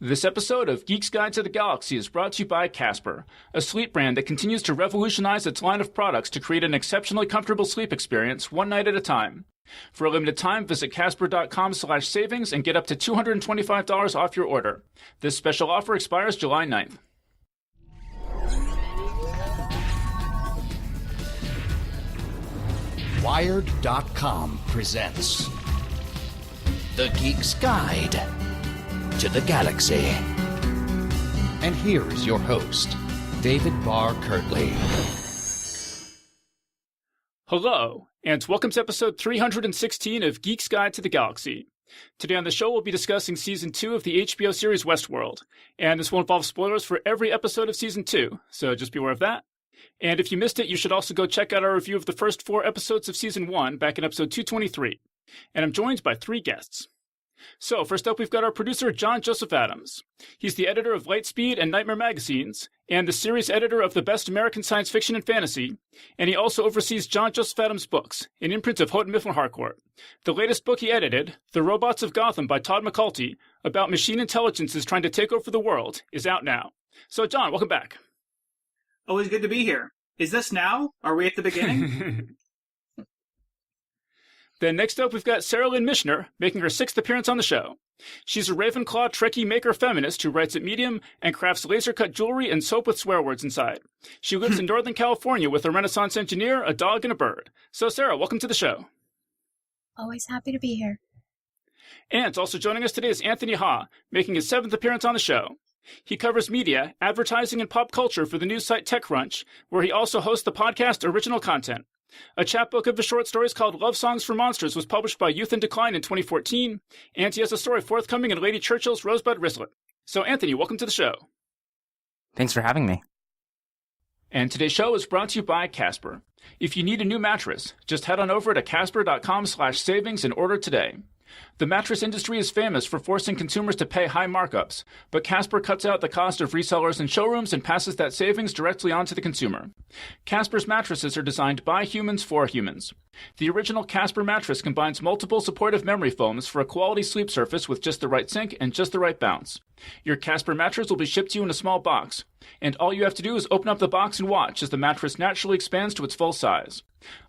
This episode of Geek's Guide to the Galaxy is brought to you by Casper, a sleep brand that continues to revolutionize its line of products to create an exceptionally comfortable sleep experience one night at a time. For a limited time, visit casper.com/savings and get up to $225 off your order. This special offer expires July 9th. Wired.com presents The Geek's Guide to the Galaxy. And here is your host, David Barr Kirtley. Hello, and welcome to episode 316 of Geek's Guide to the Galaxy. Today on the show, we'll be discussing Season 2 of the HBO series Westworld, and this will involve spoilers for every episode of Season 2, so just be aware of that. And if you missed it, you should also go check out our review of the first 4 episodes of Season 1 back in episode 223. And I'm joined by 3 guests. So, first up, we've got our producer, John Joseph Adams. He's the editor of Lightspeed and Nightmare magazines, and the series editor of the Best American Science Fiction and Fantasy, and he also oversees John Joseph Adams' books, an imprint of Houghton Mifflin Harcourt. The latest book he edited, The Robots of Gotham by Todd McCulty, about machine intelligences trying to take over the world, is out now. So, John, welcome back. Always good to be here. Is this now? Are we at the beginning? Then next up, we've got Sara Lynn Michener, making her 6th appearance on the show. She's a Ravenclaw Trekkie maker feminist who writes at Medium and crafts laser-cut jewelry and soap with swear words inside. She lives in Northern California with a Renaissance engineer, a dog, and a bird. So, Sarah, welcome to the show. Always happy to be here. And also joining us today is Anthony Ha, making his 7th appearance on the show. He covers media, advertising, and pop culture for the news site TechCrunch, where he also hosts the podcast Original Content. A chapbook of his short stories called Love Songs for Monsters was published by Youth in Decline in 2014, and he has a story forthcoming in Lady Churchill's Rosebud Wristlet. So, Anthony, welcome to the show. Thanks for having me. And today's show is brought to you by Casper. If you need a new mattress, just head on over to casper.com/savings and order today. The mattress industry is famous for forcing consumers to pay high markups, but Casper cuts out the cost of resellers and showrooms and passes that savings directly on to the consumer. Casper's mattresses are designed by humans for humans. The original Casper mattress combines multiple supportive memory foams for a quality sleep surface with just the right sink and just the right bounce. Your Casper mattress will be shipped to you in a small box, and all you have to do is open up the box and watch as the mattress naturally expands to its full size.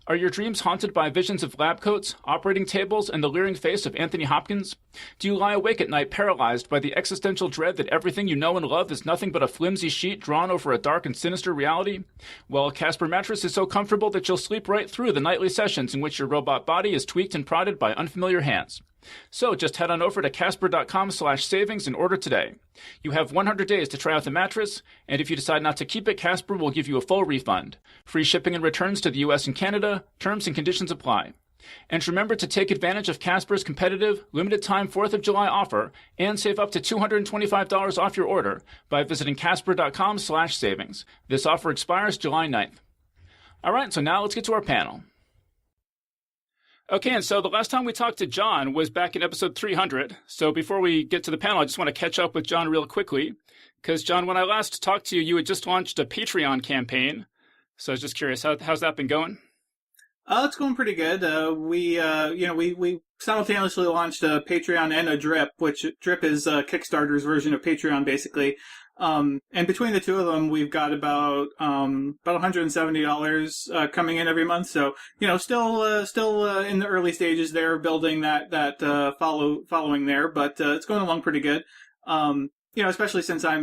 Are your dreams haunted by visions of lab coats, operating tables, and the leering face of Anthony Hopkins? Do you lie awake at night paralyzed by the existential dread that everything you know and love is nothing but a flimsy sheet drawn over a dark and sinister reality? Well, a Casper mattress is so comfortable that you'll sleep right through the nightly sessions in which your robot body is tweaked and prodded by unfamiliar hands. So just head on over to casper.com/savings and order today. You have 100 days to try out the mattress, and if you decide not to keep it, Casper will give you a full refund. Free shipping and returns to the US and Canada. Terms and conditions apply. And remember to take advantage of Casper's competitive, limited-time 4th of July offer and save up to $225 off your order by visiting casper.com/savings. This offer expires July 9th. All right, so now let's get to our panel. Okay, and so the last time we talked to John was back in episode 300. So before we get to the panel, I just want to catch up with John real quickly. Because, John, when I last talked to you, you had just launched a Patreon campaign. So I was just curious, how's that been going? It's going pretty good. We simultaneously launched a Patreon and a Drip, which Drip is Kickstarter's version of Patreon, basically. And between the two of them, we've got about $170 coming in every month. So, still in the early stages there, building that following there, but it's going along pretty good. Especially since I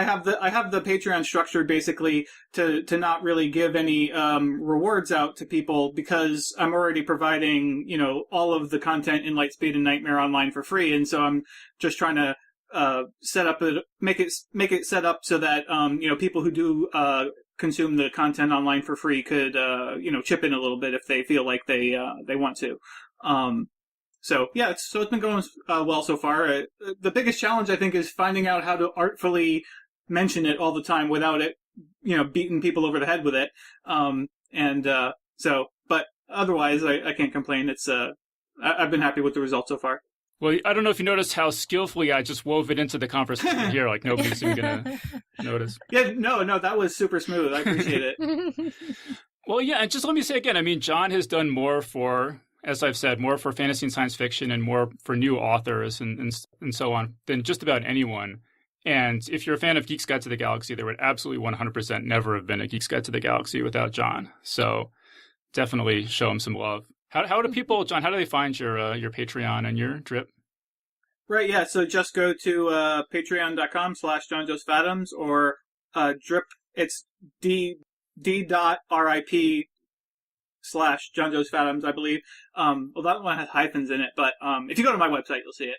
have the Patreon structured basically to not really give any rewards out to people because I'm already providing all of the content in Lightspeed and Nightmare Online for free, and so I'm just trying to make it set up so that people who do consume the content online for free could chip in a little bit if they feel like they want to. So it's been going well so far. The biggest challenge I think is finding out how to artfully mention it all the time without it beating people over the head with it. But otherwise I can't complain. It's I've been happy with the results so far. Well, I don't know if you noticed how skillfully I just wove it into the conversation here. Like, nobody's even going to notice. Yeah, no, that was super smooth. I appreciate it. Well, yeah, and just let me say again, I mean, John has done more for as I've said, more for fantasy and science fiction and more for new authors and so on than just about anyone. And if you're a fan of Geek's Guide to the Galaxy, there would absolutely 100% never have been a Geek's Guide to the Galaxy without John. So definitely show him some love. How do people, John, how do they find your Patreon and your drip? Right, yeah, so just go to patreon.com/JohnJosephAdams or drip, it's d.rip/JohnJosephAdams, I believe. Well, that one has hyphens in it, but if you go to my website, you'll see it.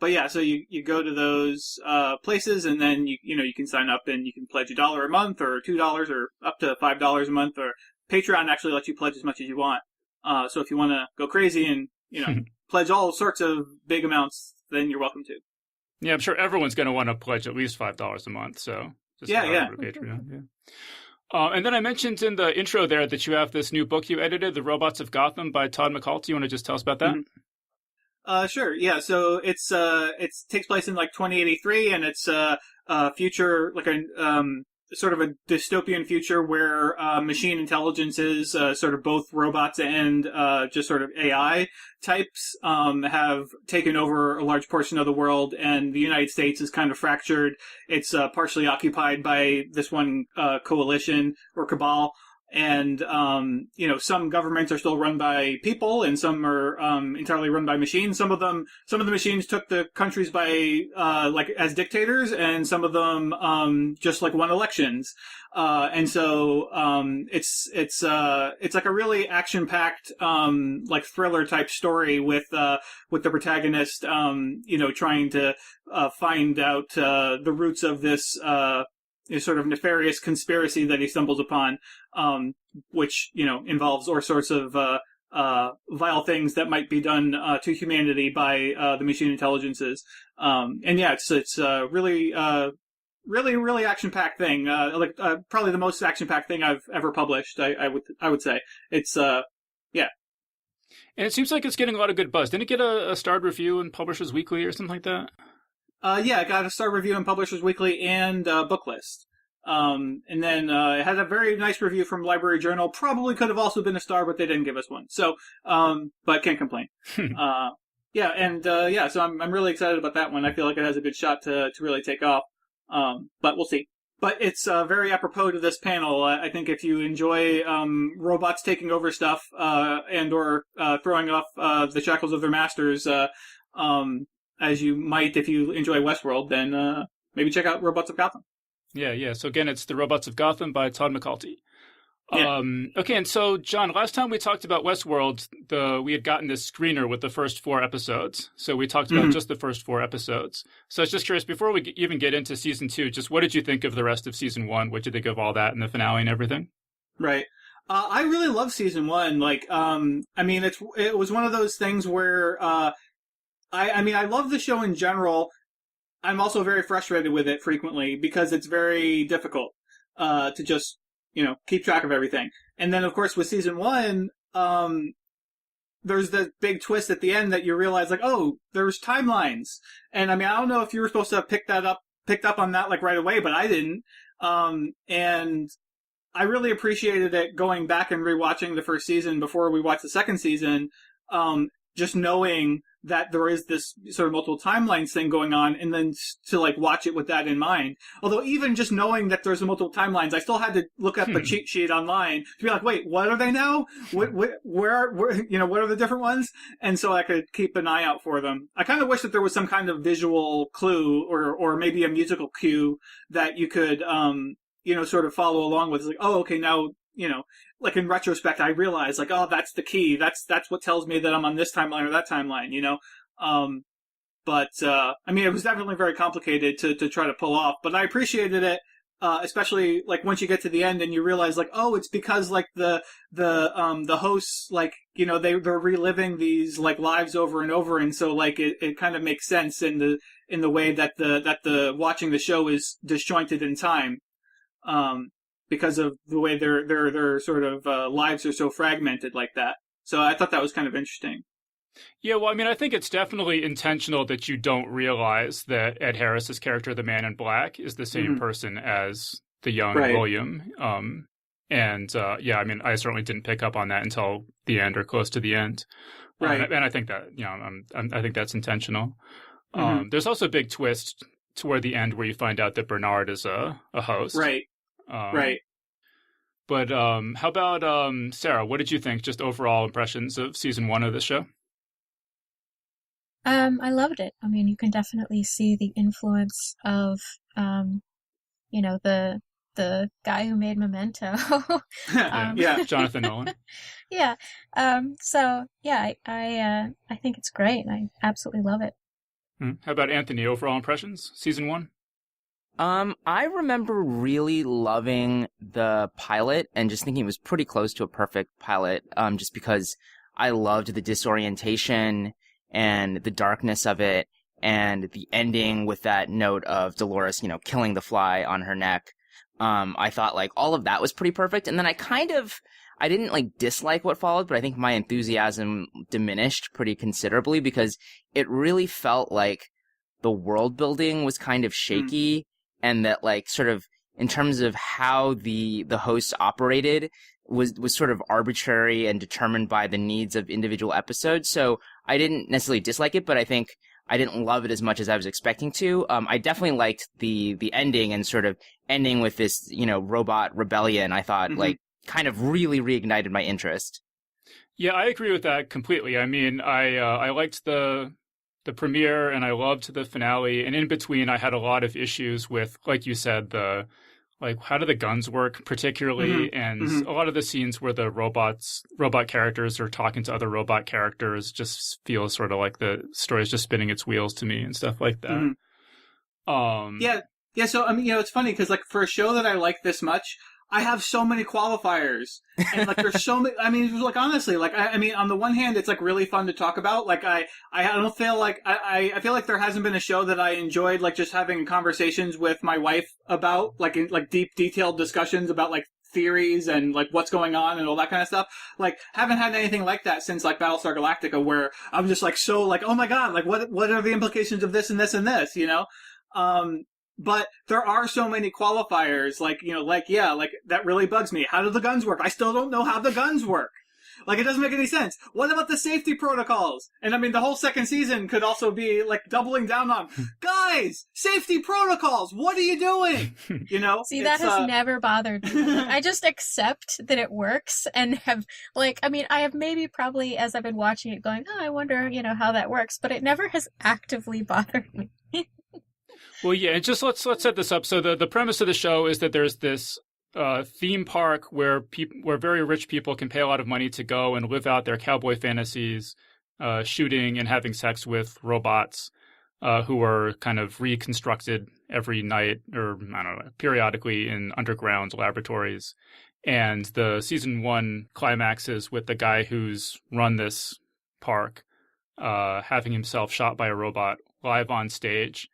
But yeah, so you go to those places, and then you can sign up and you can pledge $1 a month or $2 or up to $5 a month, or Patreon actually lets you pledge as much as you want. So if you want to go crazy and pledge all sorts of big amounts, then you're welcome to. Yeah, I'm sure everyone's going to want to pledge at least $5 a month. So just yeah. Go to Patreon. Yeah. And then I mentioned in the intro there that you have this new book you edited, The Robots of Gotham by Todd McCulty. You want to just tell us about that? Mm-hmm. Sure. Yeah. So it takes place in like 2083, and it's a future, like a sort of a dystopian future where machine intelligence is sort of both robots and just sort of AI types have taken over a large portion of the world, and the United States is kind of fractured. It's partially occupied by this one coalition or cabal. And, some governments are still run by people, and some are entirely run by machines. Some of the machines took the countries by as dictators, and some of them just like won elections. And so it's like a really action-packed like thriller type story with the protagonist trying to find out the roots of this sort of nefarious conspiracy that he stumbles upon, which, involves all sorts of vile things that might be done to humanity by the machine intelligences. And yeah, it's really action-packed thing. Probably the most action-packed thing I've ever published, I would say. It's, yeah. And it seems like it's getting a lot of good buzz. Didn't it get a starred review in Publishers Weekly or something like that? Yeah, it got a star review in Publishers Weekly and Book List. And then it had a very nice review from Library Journal. Probably could have also been a star, but they didn't give us one. So, but can't complain. So I'm really excited about that one. I feel like it has a good shot to really take off. But we'll see. But it's very apropos to this panel. I think if you enjoy robots taking over stuff and or throwing off the shackles of their masters, as you might if you enjoy Westworld, then maybe check out Robots of Gotham. Yeah. So again, it's The Robots of Gotham by Todd McCulty. Yeah. Okay, and so, John, last time we talked about Westworld, we had gotten this screener with the first 4 episodes. So we talked about just the first 4 episodes. So I was just curious, before we even get into Season 2, just what did you think of the rest of Season 1? What did you think of all that and the finale and everything? Right. I really love Season 1. It was one of those things where... I love the show in general. I'm also very frustrated with it frequently because it's very difficult to just, keep track of everything. And then, of course, with Season 1, there's the big twist at the end that you realize, like, oh, there's timelines. And, I don't know if you were supposed to have picked up on that, like, right away, but I didn't. And I really appreciated it going back and rewatching the first season before we watched the second season, just knowing that there is this sort of multiple timelines thing going on, and then to like watch it with that in mind. Although even just knowing that there's multiple timelines, I still had to look up a cheat sheet online to be like, wait, what are they now? Where what are the different ones? And so I could keep an eye out for them. I kind of wish that there was some kind of visual clue or maybe a musical cue that you could, sort of follow along with. It's like, oh, okay, now, like in retrospect, I realized, like, oh, that's the key. That's what tells me that I'm on this timeline or that timeline, it was definitely very complicated to try to pull off, but I appreciated it, especially like once you get to the end and you realize, like, oh, it's because like the hosts, like, they're reliving these like lives over and over, and so like it kind of makes sense in the way that the watching the show is disjointed in time. Because of the way their sort of lives are so fragmented like that. So I thought that was kind of interesting. Yeah, well, I think it's definitely intentional that you don't realize that Ed Harris's character, the Man in Black, is the same person as the young William. And yeah, I mean, I certainly didn't pick up on that until the end or close to the end. Right. And I think that, I think that's intentional. Mm-hmm. There's also a big twist toward the end where you find out that Bernard is a host. Right. Right. But how about Sarah? What did you think? Just overall impressions of season 1 of the show? I loved it. I mean, you can definitely see the influence of, the guy who made Memento. Yeah. Jonathan Nolan. Yeah. So yeah, I think it's great. I absolutely love it. How about Anthony? Overall impressions, season 1? I remember really loving the pilot and just thinking it was pretty close to a perfect pilot, just because I loved the disorientation and the darkness of it, and the ending with that note of Dolores, killing the fly on her neck. I thought like all of that was pretty perfect. And then I didn't like dislike what followed, but I think my enthusiasm diminished pretty considerably because it really felt like the world building was kind of shaky, and that like sort of in terms of how the hosts operated was sort of arbitrary and determined by the needs of individual episodes. So I didn't necessarily dislike it, but I think I didn't love it as much as I was expecting to. I definitely liked the ending and sort of ending with this, robot rebellion. I thought like kind of really reignited my interest. Yeah, I agree with that completely. I mean, I liked the premiere and I loved the finale, and in between I had a lot of issues with, like you said, how do the guns work particularly, and a lot of the scenes where the robot characters are talking to other robot characters just feels sort of like the story is just spinning its wheels to me and stuff like that. Yeah. So I mean, it's funny because like for a show that I like this much, I have so many qualifiers, and like there's so many. I mean, like honestly, like I mean, on the one hand, it's like really fun to talk about. Like I don't feel like I feel like there hasn't been a show that I enjoyed like just having conversations with my wife about, like in, like deep detailed discussions about like theories and like what's going on and all that kind of stuff. Like haven't had anything like that since like Battlestar Galactica, where I'm just like so like, oh my god, like what are the implications of this and this and this, But there are so many qualifiers, like that really bugs me. How do the guns work? I still don't know how the guns work. Like, it doesn't make any sense. What about the safety protocols? And I mean, the whole second season could also be like doubling down on, guys, safety protocols. What are you doing? See, that has never bothered me. I just accept that it works and have I have maybe probably as I've been watching it going, oh, I wonder, how that works, but it never has actively bothered me. Well, yeah, and just let's set this up. So the premise of the show is that there's this theme park where very rich people can pay a lot of money to go and live out their cowboy fantasies, shooting and having sex with robots who are kind of reconstructed every night or, I don't know, periodically in underground laboratories. And the season 1 climaxes with the guy who's run this park having himself shot by a robot live on stage.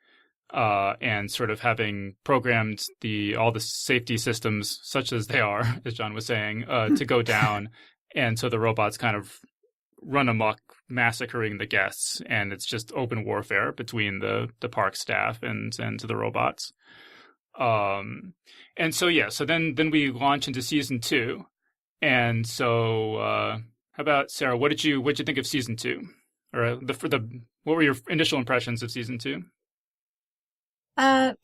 And sort of having programmed all the safety systems, such as they are, as John was saying, to go down. And so the robots kind of run amok, massacring the guests. And it's just open warfare between the park staff and the robots. And so, yeah, so then we launch into season 2. And so how about, Sarah, what'd you think of season 2? Or what were your initial impressions of season 2?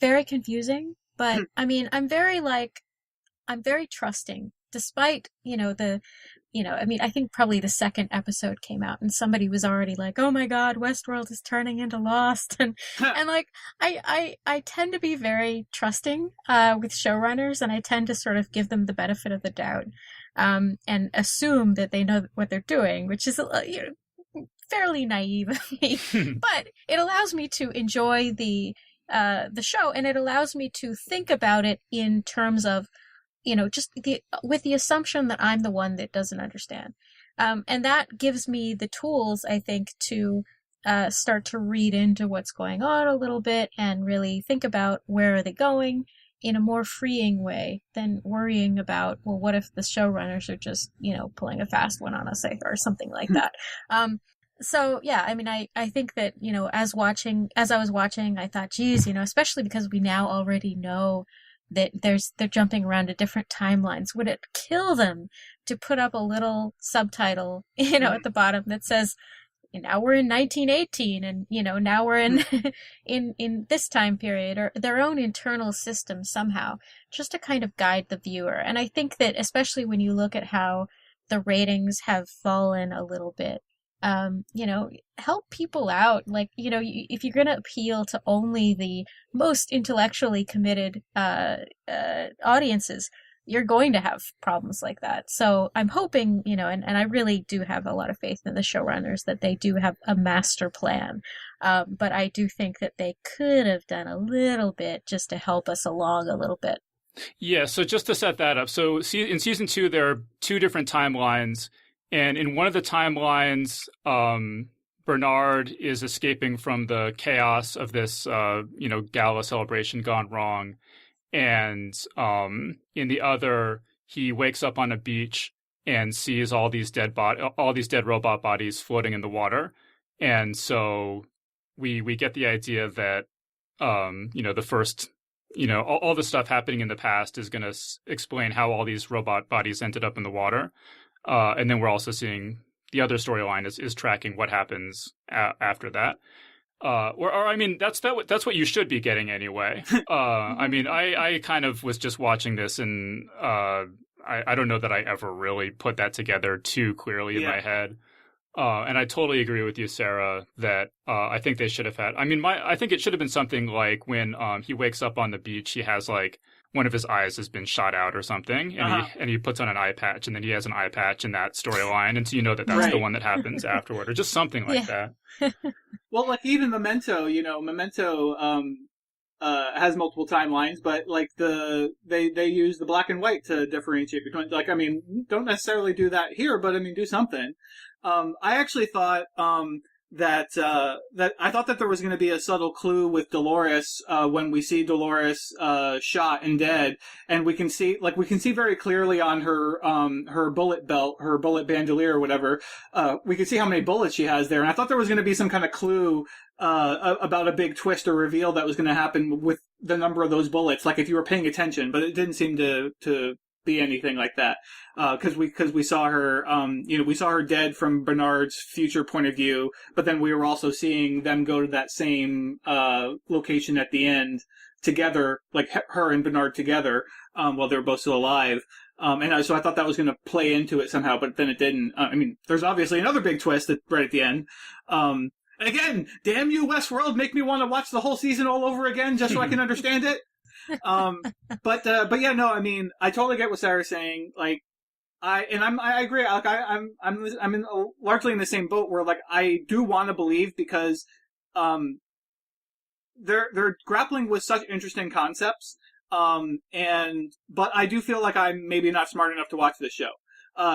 Very confusing, but I mean, I'm very trusting, despite, I think probably the second episode came out and somebody was already like, oh my God, Westworld is turning into Lost. And like, I tend to be very trusting, with showrunners, and I tend to sort of give them the benefit of the doubt, and assume that they know what they're doing, which is, fairly naive of me, but it allows me to enjoy the show, and it allows me to think about it in terms of, just with the assumption that I'm the one that doesn't understand. And that gives me the tools, I think, to start to read into what's going on a little bit and really think about where are they going in a more freeing way than worrying about, well, what if the showrunners are just, pulling a fast one on us or something like that. So, yeah, I mean, I think that, as I was watching, I thought, geez, especially because we now already know they're jumping around to different timelines. Would it kill them to put up a little subtitle, at the bottom that says, now we're in 1918, and now we're in in this time period, or their own internal system somehow, just to kind of guide the viewer. And I think that especially when you look at how the ratings have fallen a little bit, help people out. Like, if you're going to appeal to only the most intellectually committed audiences, you're going to have problems like that. So I'm hoping, and I really do have a lot of faith in the showrunners that they do have a master plan. But I do think that they could have done a little bit just to help us along a little bit. Yeah, so just to set that up. So in season 2, there are 2 different timelines. And in one of the timelines, Bernard is escaping from the chaos of this, gala celebration gone wrong. And in the other, he wakes up on a beach and sees all these dead robot bodies floating in the water. And so we get the idea that, the first, all the stuff happening in the past is going to explain how all these robot bodies ended up in the water. And then we're also seeing the other storyline is tracking what happens after that. That's what you should be getting anyway. I kind of was just watching this, and I don't know that I ever really put that together too clearly in my head. And I totally agree with you, Sarah, that I think they should have had. I think it should have been something like when he wakes up on the beach, he has like one of his eyes has been shot out or something, and he puts on an eye patch, and then he has an eye patch in that storyline, and so that's right. The one that happens afterward, or just something like that. Well, like even Memento, has multiple timelines, but like they use the black and white to differentiate between. Like, don't necessarily do that here, but do something. I actually thought that I thought that there was going to be a subtle clue with Dolores when we see Dolores shot and dead, and we can see very clearly on her bullet belt, her bullet bandolier or whatever. We can see how many bullets she has there, and I thought there was going to be some kind of clue about a big twist or reveal that was going to happen with the number of those bullets, like if you were paying attention, but it didn't seem to be anything like that, because we saw her, we saw her dead from Bernard's future point of view, but then we were also seeing them go to that same location at the end together, like her and Bernard together, while they were both still alive. So I thought that was going to play into it somehow, but then it didn't. There's obviously another big twist right at the end. And again, damn you, Westworld, make me want to watch the whole season all over again just so I can understand it. But yeah, no, I totally get what Sarah's saying. Like, I agree. Like, I'm largely in the same boat where, like, I do want to believe because, they're grappling with such interesting concepts. But I do feel like I'm maybe not smart enough to watch this show.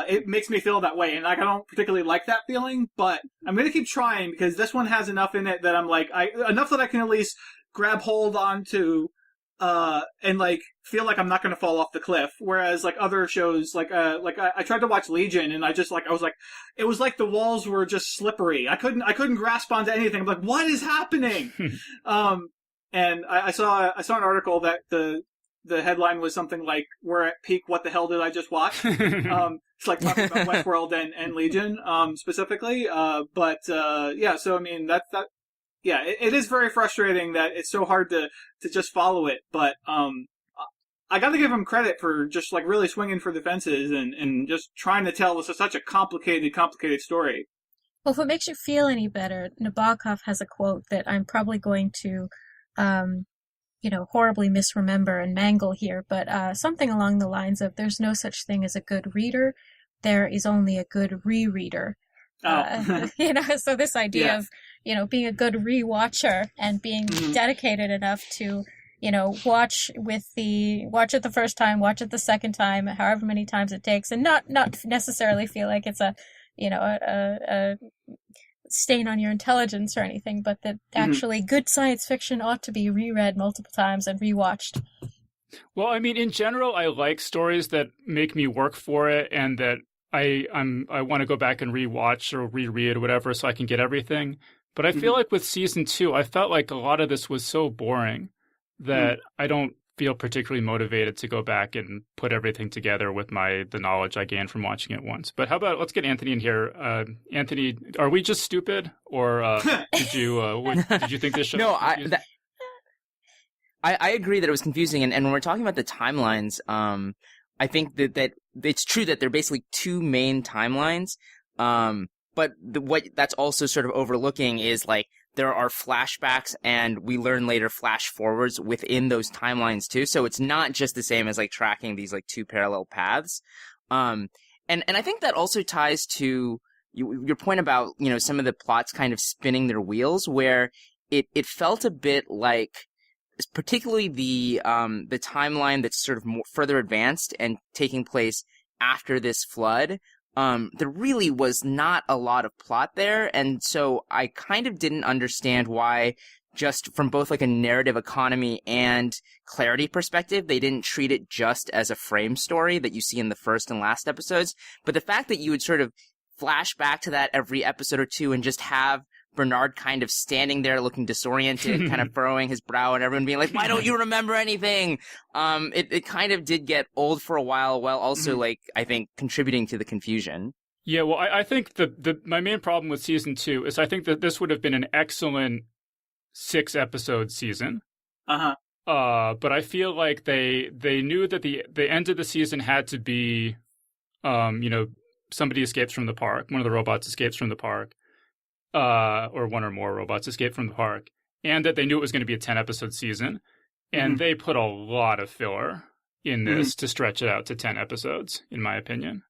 It makes me feel that way, and like I don't particularly like that feeling, but I'm gonna keep trying because this one has enough in it that I'm like, enough that I can at least grab hold onto, and like feel like I'm not going to fall off the cliff. Whereas like other shows, like I tried to watch Legion, and it was like the walls were just slippery. I couldn't grasp onto anything. I'm like, what is happening? And I saw an article that the headline was something like, "We're at peak. What the hell did I just watch?" It's like talking about Westworld and Legion, specifically. Yeah. So that. Yeah, it is very frustrating that it's so hard to just follow it, but I got to give him credit for just like really swinging for the fences and just trying to tell such a complicated story. Well, if it makes you feel any better, Nabokov has a quote that I'm probably going to, horribly misremember and mangle here, but something along the lines of, "There's no such thing as a good reader, there is only a good rereader." So this idea of, being a good rewatcher and being dedicated enough to, watch it the first time, watch it the second time, however many times it takes, and not necessarily feel like it's a stain on your intelligence or anything, but that actually good science fiction ought to be reread multiple times and rewatched. Well, in general, I like stories that make me work for it and that I want to go back and rewatch or reread or whatever so I can get everything. But I feel like with season 2, I felt like a lot of this was so boring that I don't feel particularly motivated to go back and put everything together with the knowledge I gained from watching it once. But how about let's get Anthony in here. Anthony, are we just stupid, or did you think this show? No, I agree that it was confusing, and when we're talking about the timelines, I think that it's true that there are basically two main timelines. But what that's also sort of overlooking is like there are flashbacks, and we learn later flash forwards within those timelines too. So it's not just the same as like tracking these like two parallel paths. And I think that also ties to your point about, you know, some of the plots kind of spinning their wheels, where it felt a bit like, particularly the timeline that's sort of more further advanced and taking place after this flood. There really was not a lot of plot there, and so I kind of didn't understand why, just from both like a narrative economy and clarity perspective, they didn't treat it just as a frame story that you see in the first and last episodes. But the fact that you would sort of flash back to that every episode or two and just have Bernard kind of standing there looking disoriented, kind of furrowing his brow, and everyone being like, why don't you remember anything? It kind of did get old for a while also like, I think, contributing to the confusion. Yeah, well, I think my main problem with season 2 is I think that this would have been an excellent 6-episode season. Uh-huh. But I feel like they knew that the end of the season had to be, you know, somebody escapes from the park, one of the robots escapes from the park. Or one or more robots escape from the park, and that they knew it was going to be a 10-episode season, and they put a lot of filler in this to stretch it out to 10 episodes, in my opinion.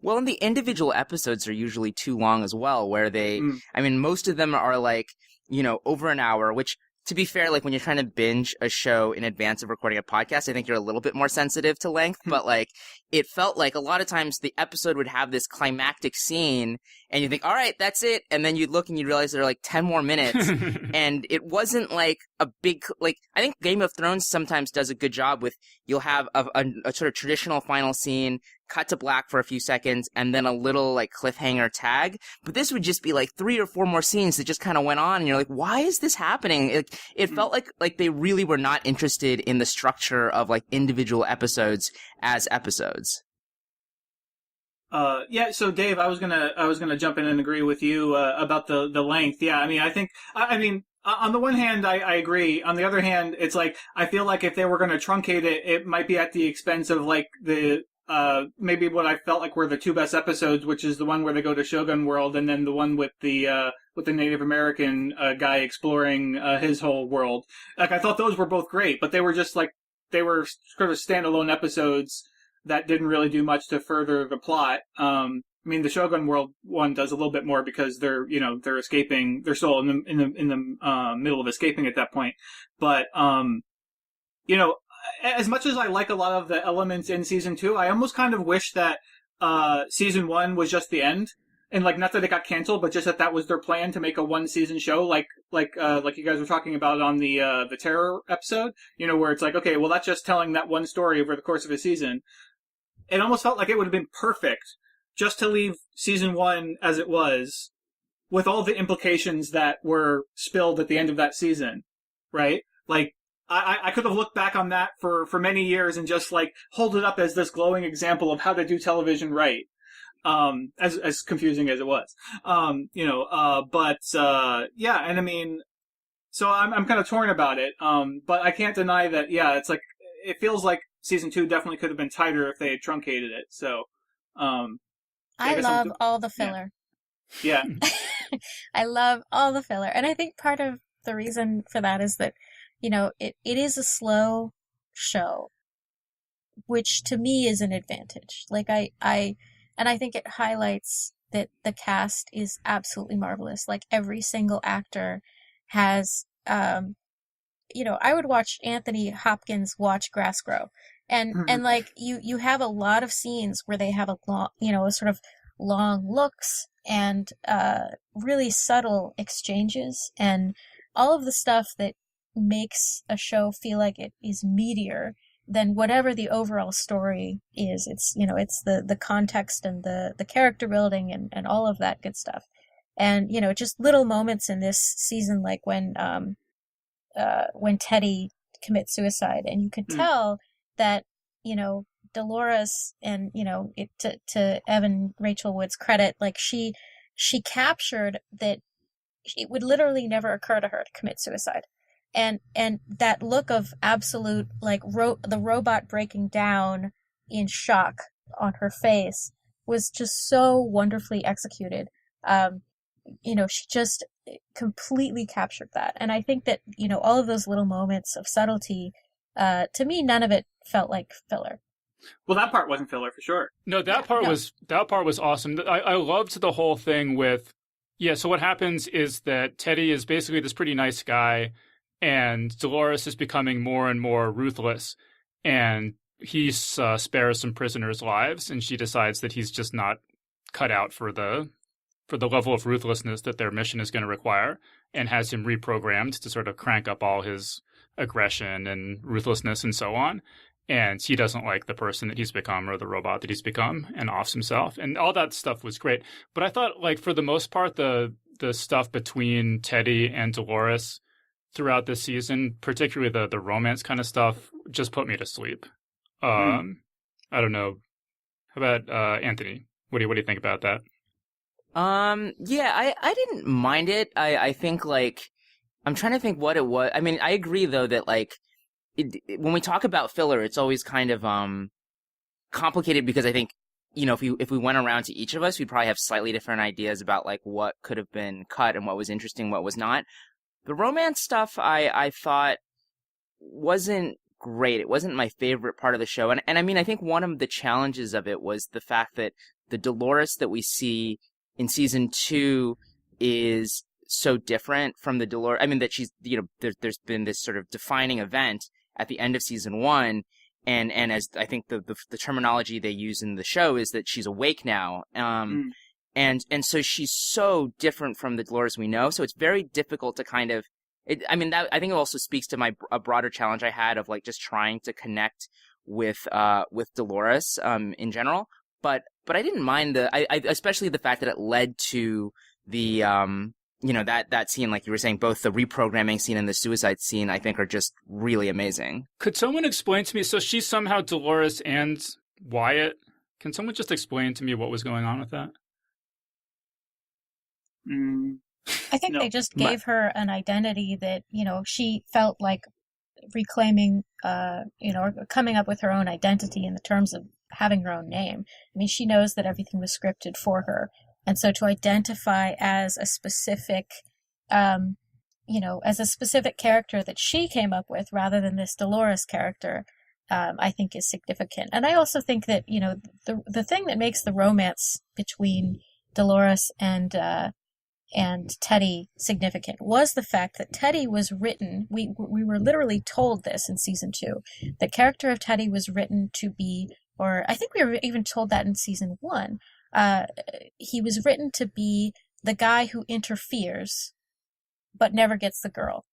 Well, and the individual episodes are usually too long as well, where I mean, most of them are like, you know, over an hour, which, to be fair, like when you're trying to binge a show in advance of recording a podcast, I think you're a little bit more sensitive to length, but like it felt like a lot of times the episode would have this climactic scene and you think, all right, that's it. And then you'd look and you'd realize there are like 10 more minutes. And it wasn't like a big, like, I think Game of Thrones sometimes does a good job with, you'll have a sort of traditional final scene, cut to black for a few seconds, and then a little like cliffhanger tag. But this would just be like 3 or 4 more scenes that just kind of went on, and you're like, why is this happening? It felt like they really were not interested in the structure of like individual episodes as episodes. Yeah, so Dave, I was gonna jump in and agree with you about the length. Yeah, I mean, I mean, on the one hand, I agree. On the other hand, it's like I feel like if they were going to truncate it, it might be at the expense of like the maybe what I felt like were the 2 best episodes, which is the one where they go to Shogun World, and then the one with the Native American guy exploring his whole world. Like I thought those were both great, but they were just like they were sort of standalone episodes that didn't really do much to further the plot. I mean, the Shogun World one does a little bit more because they're escaping. They're still in the middle of escaping at that point. But you know, as much as I like a lot of the elements in season 2, I almost kind of wish that season 1 was just the end, and like not that it got canceled, but just that was their plan to make a 1-season show, like you guys were talking about on the terror episode. You know, where it's like, okay, well that's just telling that one story over the course of a season. It almost felt like it would have been perfect just to leave season 1 as it was, with all the implications that were spilled at the end of that season, right? Like, I could have looked back on that for many years and just, like, hold it up as this glowing example of how to do television right, as confusing as it was. Yeah, and I mean, so I'm kind of torn about it, but I can't deny that, yeah, it's like, it feels like season 2 definitely could have been tighter if they had truncated it. So, I love all the filler. Yeah. I love all the filler. And I think part of the reason for that is that, you know, it is a slow show, which to me is an advantage. Like I think it highlights that the cast is absolutely marvelous. Like every single actor has, you know, I would watch Anthony Hopkins watch grass grow. And like you have a lot of scenes where they have a long, you know, sort of long looks and really subtle exchanges and all of the stuff that makes a show feel like it is meatier than whatever the overall story is. It's, you know, it's the context and the character building and all of that good stuff. And, you know, just little moments in this season, like when Teddy commit suicide. And you could tell that, Dolores, and, to Evan Rachel Wood's credit, like she captured that it would literally never occur to her to commit suicide. And that look of absolute, like, the robot breaking down in shock on her face was just so wonderfully executed. She just completely captured that. And I think that, all of those little moments of subtlety, to me, none of it felt like filler. Well, that part wasn't filler for sure. No, that part was awesome. I loved the whole thing with, so what happens is that Teddy is basically this pretty nice guy, and Dolores is becoming more and more ruthless, and he spares some prisoners' lives, and she decides that he's just not cut out for the level of ruthlessness that their mission is going to require, and has him reprogrammed to sort of crank up all his aggression and ruthlessness and so on. And he doesn't like the person that he's become or the robot that he's become, and offs himself. And all that stuff was great. But I thought, like, for the most part, the stuff between Teddy and Dolores throughout this season, particularly the romance kind of stuff, just put me to sleep. I don't know. How about Anthony? What do you think about that? I didn't mind it. I think, like, I'm trying to think what it was. I mean, I agree, though, that, like, when we talk about filler, it's always kind of complicated, because I think, if we went around to each of us, we'd probably have slightly different ideas about, like, what could have been cut and what was interesting, what was not. The romance stuff I thought wasn't great. It wasn't my favorite part of the show. And I mean, I think one of the challenges of it was the fact that the Dolores that we see in season 2 is so different from the Dolores. I mean, that she's, there's been this sort of defining event at the end of season 1. And as I think the terminology they use in the show is that she's awake now. And so she's so different from the Dolores we know. So it's very difficult to kind of, I think it also speaks to a broader challenge I had of, like, just trying to connect with Dolores, in general. But I didn't mind especially the fact that it led to the, that scene, like you were saying, both the reprogramming scene and the suicide scene, I think, are just really amazing. Could someone explain to me, so she's somehow Dolores and Wyatt? Can someone just explain to me what was going on with that? I think they just gave her an identity that, she felt like reclaiming, or coming up with her own identity in the terms of having her own name. I mean, she knows that everything was scripted for her. And so to identify as a specific, as a specific character that she came up with rather than this Dolores character, I think is significant. And I also think that, the thing that makes the romance between Dolores and Teddy significant was the fact that Teddy was written, we were literally told this in season 2, the character of Teddy was written to be, or I think we were even told that in season 1, he was written to be the guy who interferes but never gets the girl.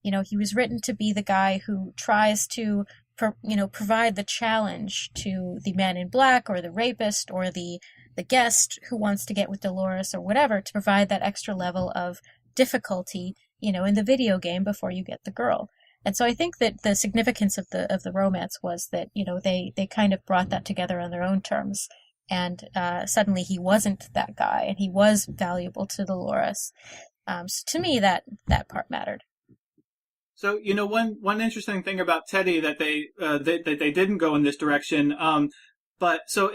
He was written to be the guy who tries to provide the challenge to the man in black or the rapist or the guest who wants to get with Dolores or whatever, to provide that extra level of difficulty, in the video game before you get the girl. And so I think that the significance of the romance was that, they kind of brought that together on their own terms. And suddenly he wasn't that guy, and he was valuable to Dolores. So to me, that part mattered. So, one interesting thing about Teddy that they didn't go in this direction. But so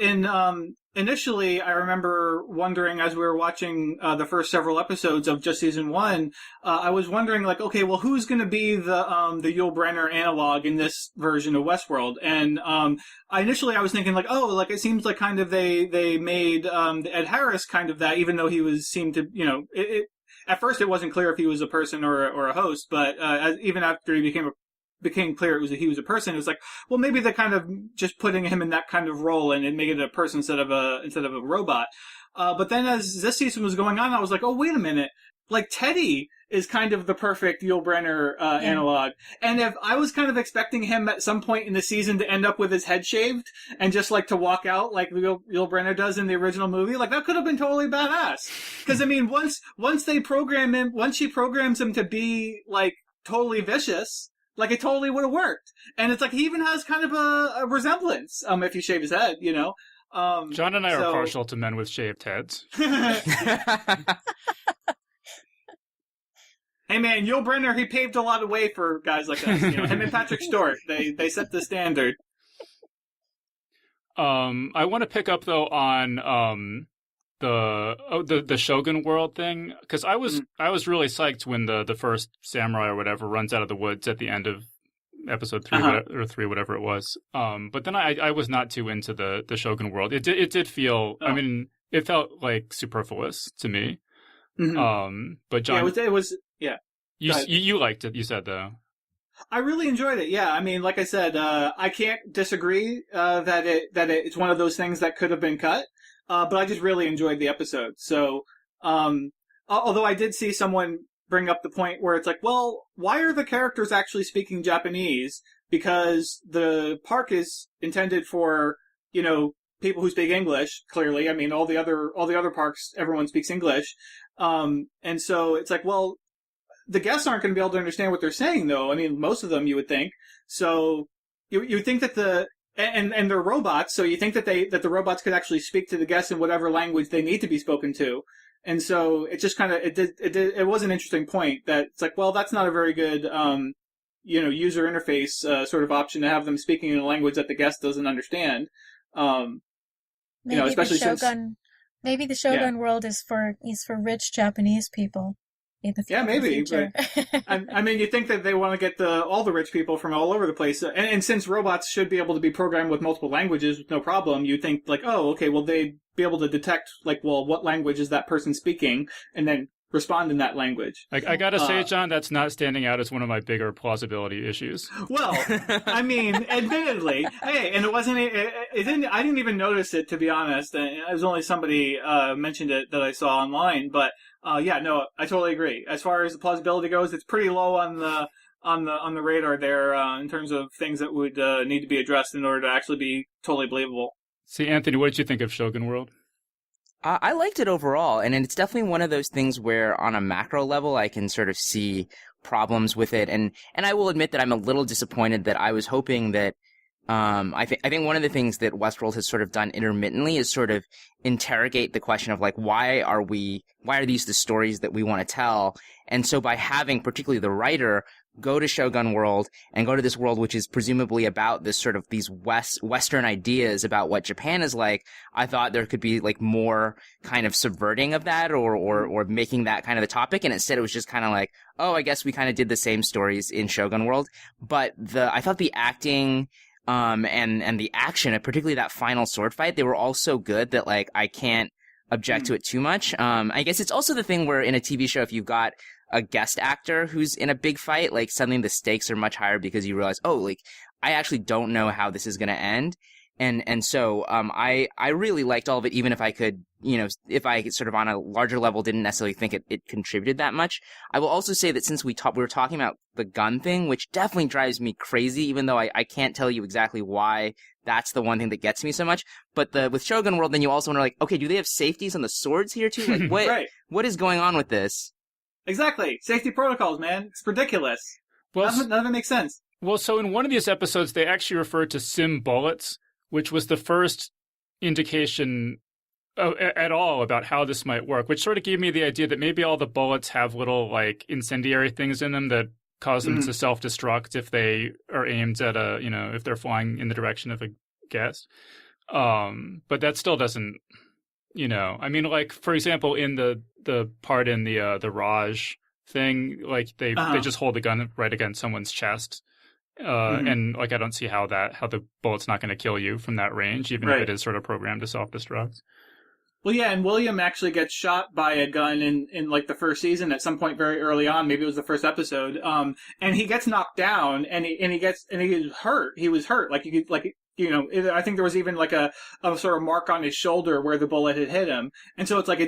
initially, I remember wondering as we were watching the first several episodes of just season 1, I was wondering, like, okay, well, who's going to be the Yul Brynner analog in this version of Westworld? And I was thinking, like, oh, like, it seems like kind of they made Ed Harris kind of that, even though he seemed to, at first it wasn't clear if he was a person or a host, but even after he became clear he was a person, it was like, well, maybe they're kind of just putting him in that kind of role and make it a person instead of a robot. But then as this season was going on, I was like, oh, wait a minute. Like, Teddy is kind of the perfect Yul Brynner analog. And if I was kind of expecting him at some point in the season to end up with his head shaved and just, like, to walk out like Yul Brynner does in the original movie, like, that could have been totally badass. Because, I mean, once she programs him to be, like, totally vicious, Like, it totally would have worked. And it's like, he even has kind of a resemblance, if you shave his head, you know? John and I are partial to men with shaved heads. Hey man, Yul Brynner, he paved a lot of way for guys like us. You know, him and Patrick Stewart, they set the standard. I want to pick up though on the Shogun World thing, because I was really psyched when the first samurai or whatever runs out of the woods at the end of episode 3 or 3, whatever it was. But then I was not too into the Shogun World. It did feel. I mean, it felt like superfluous to me. Mm-hmm. But John, it was. Yeah. You liked it, you said, though. I really enjoyed it. Yeah, I mean, like I said, I can't disagree that it's one of those things that could have been cut. But I just really enjoyed the episode. So, although I did see someone bring up the point where it's like, well, why are the characters actually speaking Japanese? Because the park is intended for, you know, people who speak English. Clearly, I mean, all the other parks, everyone speaks English. And so it's like, well, the guests aren't going to be able to understand what they're saying, though. I mean, most of them, you would think. So you think that and they're robots, so you think that the robots could actually speak to the guests in whatever language they need to be spoken to. And so it just kind of it was an interesting point that it's like, well, that's not a very good user interface sort of option to have them speaking in a language that the guest doesn't understand. Especially since maybe the Shogun World is for rich Japanese people. Yeah, maybe. But, I mean, you think that they want to get all the rich people from all over the place. And since robots should be able to be programmed with multiple languages with no problem, you think, like, oh, okay, well, they'd be able to detect, like, well, what language is that person speaking, and then respond in that language. I gotta say, John, that's not standing out as one of my bigger plausibility issues. Well, I mean, admittedly, hey, and it didn't, I didn't even notice it, to be honest. It was only somebody mentioned it that I saw online, but no, I totally agree. As far as the plausibility goes, it's pretty low on the radar there in terms of things that would need to be addressed in order to actually be totally believable. See, Anthony, what did you think of Shogun World? I liked it overall, and it's definitely one of those things where on a macro level I can sort of see problems with it, and I will admit that I'm a little disappointed that I was hoping that I think one of the things that Westworld has sort of done intermittently is sort of interrogate the question of like, why are these the stories that we want to tell? And so by having particularly the writer go to Shogun World and go to this world which is presumably about this sort of these Western ideas about what Japan is like, I thought there could be like more kind of subverting of that or making that kind of the topic. And instead it was just kind of like, oh, I guess we kind of did the same stories in Shogun World. But I thought the acting and the action, particularly that final sword fight, they were all so good that like I can't object to it too much. I guess it's also the thing where in a TV show, if you've got a guest actor who's in a big fight, like suddenly the stakes are much higher because you realize, oh, like I actually don't know how this is going to end. And so I really liked all of it, even if I could, if I sort of on a larger level didn't necessarily think it contributed that much. I will also say that since we were talking about the gun thing, which definitely drives me crazy, even though I can't tell you exactly why that's the one thing that gets me so much. But with Shogun World, then you also wonder, like, okay, do they have safeties on the swords here too? Like, what right. What is going on with this? Exactly. Safety protocols, man. It's ridiculous. Well, none of it makes sense. Well, so in one of these episodes, they actually referred to sim bullets, which was the first indication at all about how this might work, which sort of gave me the idea that maybe all the bullets have little, like, incendiary things in them that cause them to self-destruct if they are aimed at if they're flying in the direction of a guest. But that still doesn't, I mean, like, for example, in the part in the Raj thing, like, they just hold the gun right against someone's chest. And like, I don't see how the bullet's not going to kill you from that range, even if it is sort of programmed to self-destruct. Well, yeah, and William actually gets shot by a gun in like the first season at some point very early on. Maybe it was the first episode. And he gets knocked down, and he was hurt. He was hurt. Like, you could, like, I think there was even like a sort of mark on his shoulder where the bullet had hit him. And so it's like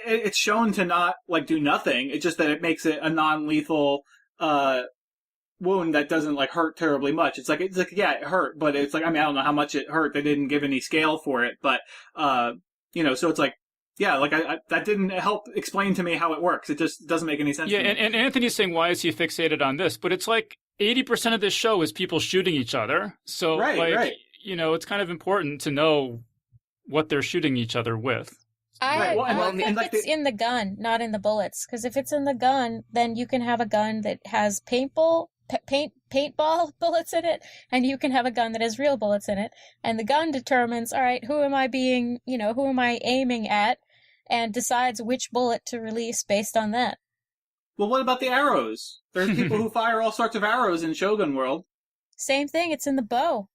it's shown to not like do nothing. It's just that it makes it a non-lethal wound that doesn't like hurt terribly much. It's like yeah, it hurt, but it's like, I mean, I don't know how much it hurt. They didn't give any scale for it, but so it's like like I that didn't help explain to me how it works. It just doesn't make any sense. Yeah, to me. and Anthony's saying, why is he fixated on this? But it's like 80% of this show is people shooting each other. So, Right. It's kind of important to know what they're shooting each other with. Right, well, I and think like it's in the gun, not in the bullets. Because if it's in the gun, then you can have a gun that has paintball bullets in it, and you can have a gun that has real bullets in it. And the gun determines, all right, who am I aiming at, and decides which bullet to release based on that. Well, what about the arrows? There's people who fire all sorts of arrows in Shogun World. Same thing. It's in the bow.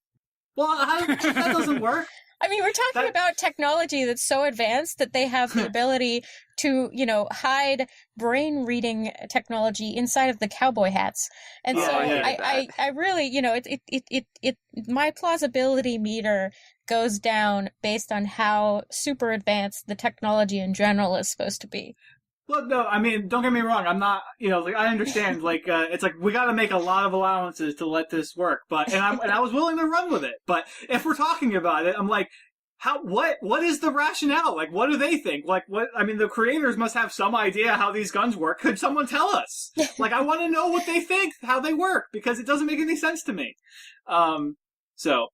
Well, that doesn't work. I mean, we're talking about technology that's so advanced that they have the ability to, hide brain reading technology inside of the cowboy hats. And I really, my plausibility meter goes down based on how super advanced the technology in general is supposed to be. Well, no, I mean, don't get me wrong. I'm not, I understand. It's like we got to make a lot of allowances to let this work. But and I was willing to run with it. But if we're talking about it, I'm like, what is the rationale? Like, what do they think? Like, what? I mean, the creators must have some idea how these guns work. Could someone tell us? Like, I want to know what they think, how they work, because it doesn't make any sense to me. So.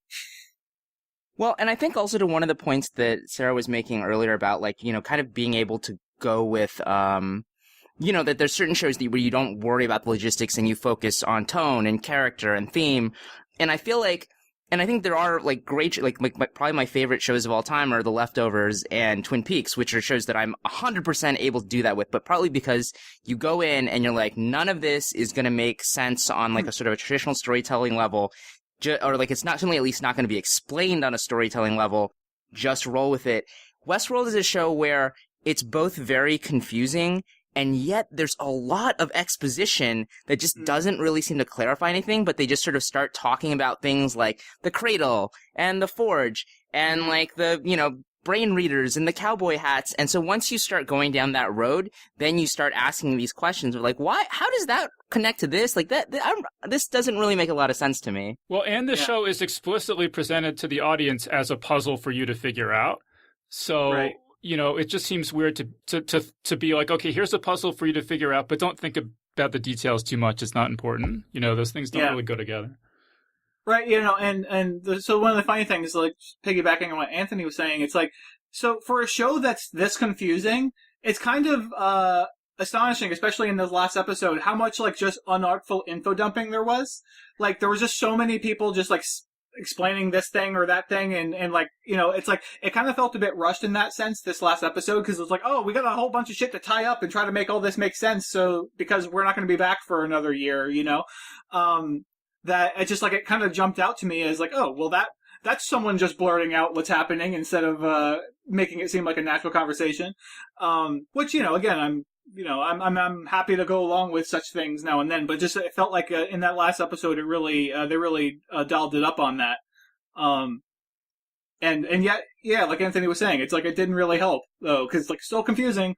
Well, and I think also to one of the points that Sarah was making earlier about, kind of being able to go with, that there's certain shows where you don't worry about the logistics and you focus on tone and character and theme. And I feel like, and I think there are great, probably my favorite shows of all time are The Leftovers and Twin Peaks, which are shows that I'm 100% able to do that with, but probably because you go in and you're like, none of this is going to make sense on a sort of a traditional storytelling level, or it's not certainly at least not going to be explained on a storytelling level. Just roll with it. Westworld is a show where it's both very confusing, and yet there's a lot of exposition that just doesn't really seem to clarify anything, but they just sort of start talking about things like the cradle and the forge and the, brain readers and the cowboy hats. And so once you start going down that road, then you start asking these questions of why, how does that connect to this? This doesn't really make a lot of sense to me. Well, and the show is explicitly presented to the audience as a puzzle for you to figure out. So, right. It just seems weird to be like, okay, here's a puzzle for you to figure out, but don't think about the details too much. It's not important. Those things don't really go together. Right, so one of the funny things, piggybacking on what Anthony was saying, it's so for a show that's this confusing, it's kind of astonishing, especially in the last episode, how much just unartful info dumping there was. There was just so many people just explaining this thing or that thing, and it's it kind of felt a bit rushed in that sense this last episode, because it was oh, we got a whole bunch of shit to tie up and try to make all this make sense, so because we're not going to be back for another year, that it just it kind of jumped out to me as oh, well, that's someone just blurting out what's happening instead of making it seem like a natural conversation, which again, I'm happy to go along with such things now and then, but just it felt in that last episode it really they really dialed it up on that, and yet like Anthony was saying, it's it didn't really help though, because still confusing.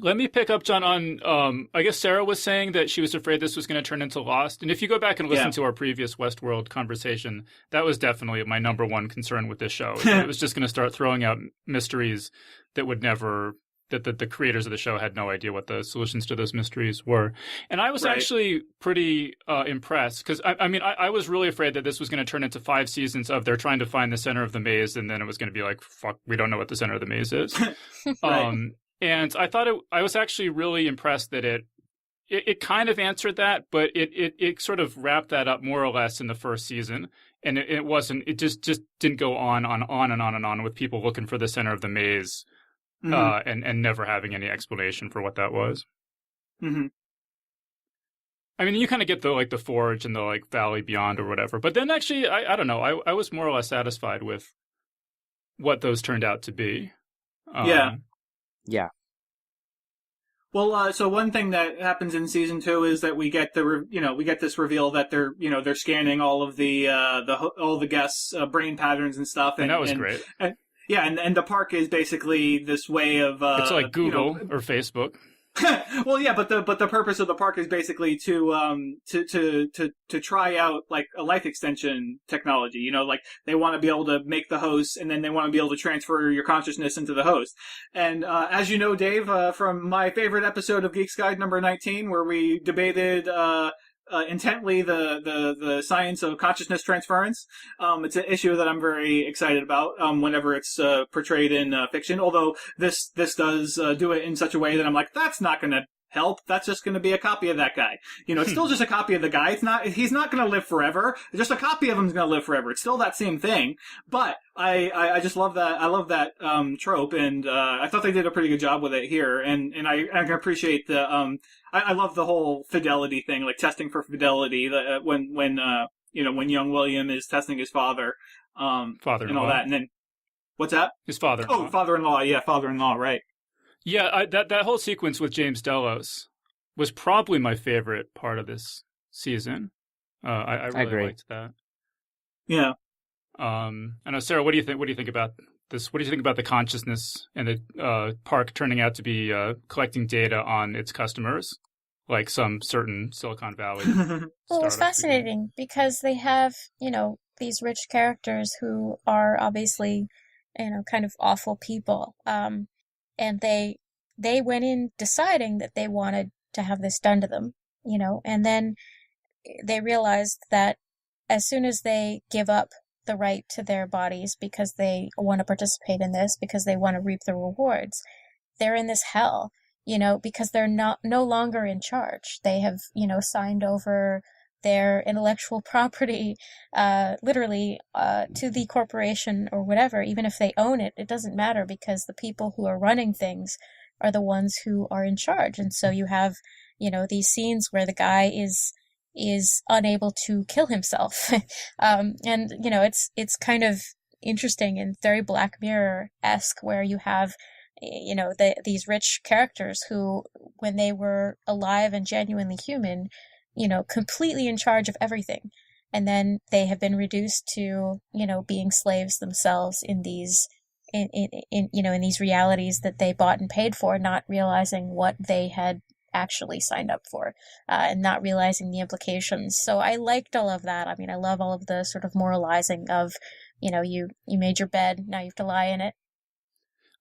Let me pick up, John, on, I guess Sarah was saying that she was afraid this was going to turn into Lost. And if you go back and listen to our previous Westworld conversation, that was definitely my number one concern with this show. It was just going to start throwing out mysteries that would never, that the creators of the show had no idea what the solutions to those mysteries were. And I was actually pretty impressed, because, I was really afraid that this was going to turn into 5 seasons of they're trying to find the center of the maze, and then it was going to be fuck, we don't know what the center of the maze is. And I thought I was actually really impressed that it kind of answered that, but it sort of wrapped that up more or less in the first season. And it just didn't go on and on with people looking for the center of the maze, and never having any explanation for what that was. Mm-hmm. I mean, you kind of get the forge and the valley beyond or whatever, but then actually, I don't know, I was more or less satisfied with what those turned out to be. Yeah. Well, so one thing that happens in season 2 is that we get this reveal that they're scanning all of all the guests' brain patterns and stuff, and that was great. And the park is basically this way of it's like Google or Facebook. Well, yeah, but the purpose of the park is basically to try out like a life extension technology. You know, like they want to be able to make the host, and then they want to be able to transfer your consciousness into the host. And as you know, Dave, from my favorite episode of Geeks Guide number 19, where we debated intently the science of consciousness transference. It's an issue that I'm very excited about whenever it's portrayed in fiction. Although this does do it in such a way that I'm like, that's not going to help. That's just going to be a copy of that guy. You know, it's still just a copy of the guy. He's not going to live forever. Just a copy of him is going to live forever. It's still that same thing. But I just love that. I love that trope, and I thought they did a pretty good job with it here. And I can appreciate the I love the whole fidelity thing, like testing for fidelity. When young William is testing his father, Father-in-law. and all that, and then what's that? His father-in-law. Oh, father-in-law. Yeah, father-in-law. Right. Yeah, that whole sequence with James Delos was probably my favorite part of this season. I really agree. liked that. Yeah. I know, Sarah. What do you think? What do you think about this? What do you think about the consciousness and the park turning out to be collecting data on its customers, like some certain Silicon Valley? Well, it's fascinating because they have, these rich characters who are obviously, kind of awful people. And they went in deciding that they wanted to have this done to them, and then they realized that as soon as they give up the right to their bodies because they want to participate in this, because they want to reap the rewards, they're in this hell, because they're no longer in charge. They have, signed over their intellectual property, literally, to the corporation or whatever. Even if they own it, it doesn't matter because the people who are running things are the ones who are in charge. And so you have, these scenes where the guy is unable to kill himself. And, it's kind of interesting and very Black Mirror-esque where you have, these rich characters who, when they were alive and genuinely human, completely in charge of everything. And then they have been reduced to, being slaves themselves in these, in these realities that they bought and paid for, not realizing what they had actually signed up for, and not realizing the implications. So I liked all of that. I mean, I love all of the sort of moralizing of, you made your bed, now you have to lie in it.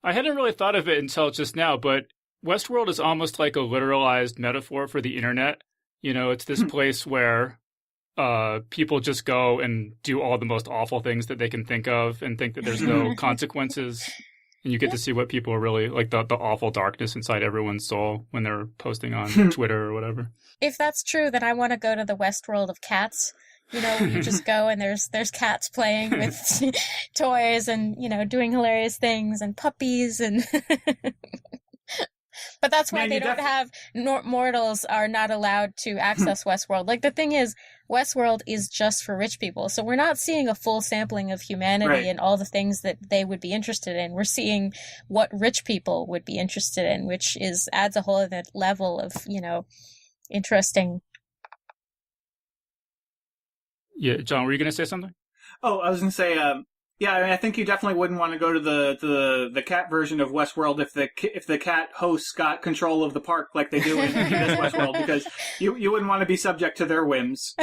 I hadn't really thought of it until just now, but Westworld is almost like a literalized metaphor for the internet. It's this place where people just go and do all the most awful things that they can think of and think that there's no consequences. And you get to see what people are really, like the awful darkness inside everyone's soul when they're posting on Twitter or whatever. If that's true, then I want to go to the Westworld of cats. Where you just go and there's cats playing with toys and, doing hilarious things, and puppies and... But that's why they don't have mortals are not allowed to access Westworld. Like, the thing is, Westworld is just for rich people. So we're not seeing a full sampling of humanity and all the things that they would be interested in. We're seeing what rich people would be interested in, which adds a whole other level of, interesting. Yeah, John, were you going to say something? Oh, I was going to say, yeah, I mean, I think you definitely wouldn't want to go to the cat version of Westworld if the cat hosts got control of the park like they do in this Westworld, because you wouldn't want to be subject to their whims.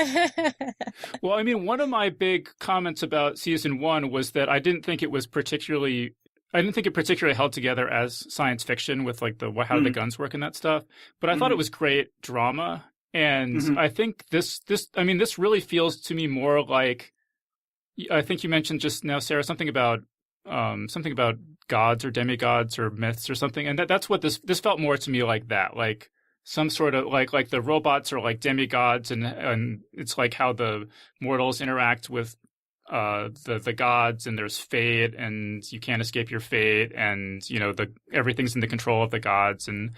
Well, I mean, one of my big comments about season 1 was that I didn't think it particularly held together as science fiction with like how the guns work and that stuff. But I thought it was great drama, and I think this really feels to me more like. I think you mentioned just now, Sarah, something about gods or demigods or myths or something, and that's what this felt more to me like that, like some sort of like the robots are like demigods, and it's like how the mortals interact with the gods, and there's fate, and you can't escape your fate, and everything's in the control of the gods, and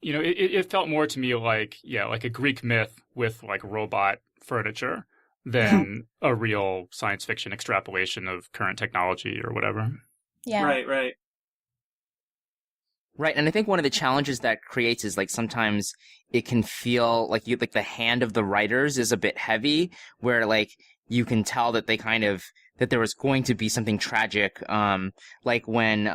it felt more to me like a Greek myth with like robot furniture than a real science fiction extrapolation of current technology or whatever. Yeah. Right. Right, and I think one of the challenges that creates is like sometimes it can feel like the hand of the writers is a bit heavy, where like you can tell that that there was going to be something tragic, like when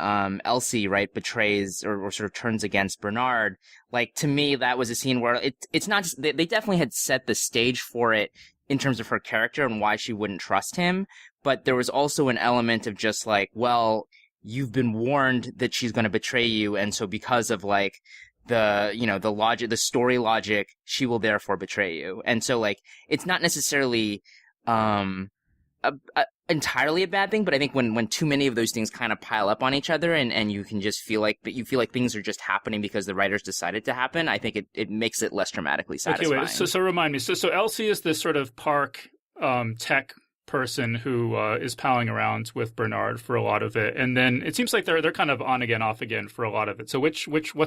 Elsie, right, betrays or sort of turns against Bernard. Like, to me, that was a scene where it's not just, they definitely had set the stage for it in terms of her character and why she wouldn't trust him, but there was also an element of just like, well, you've been warned that she's going to betray you, and so because of like the logic, the story logic, she will therefore betray you. And so like, it's not necessarily entirely a bad thing, but I think when too many of those things kind of pile up on each other, and you can just feel like things are just happening because the writers decided to happen, I think it makes it less dramatically satisfying. Okay, wait. So remind me. So Elsie is this sort of park tech person who is palling around with Bernard for a lot of it, and then it seems like they're kind of on again, off again for a lot of it. So what's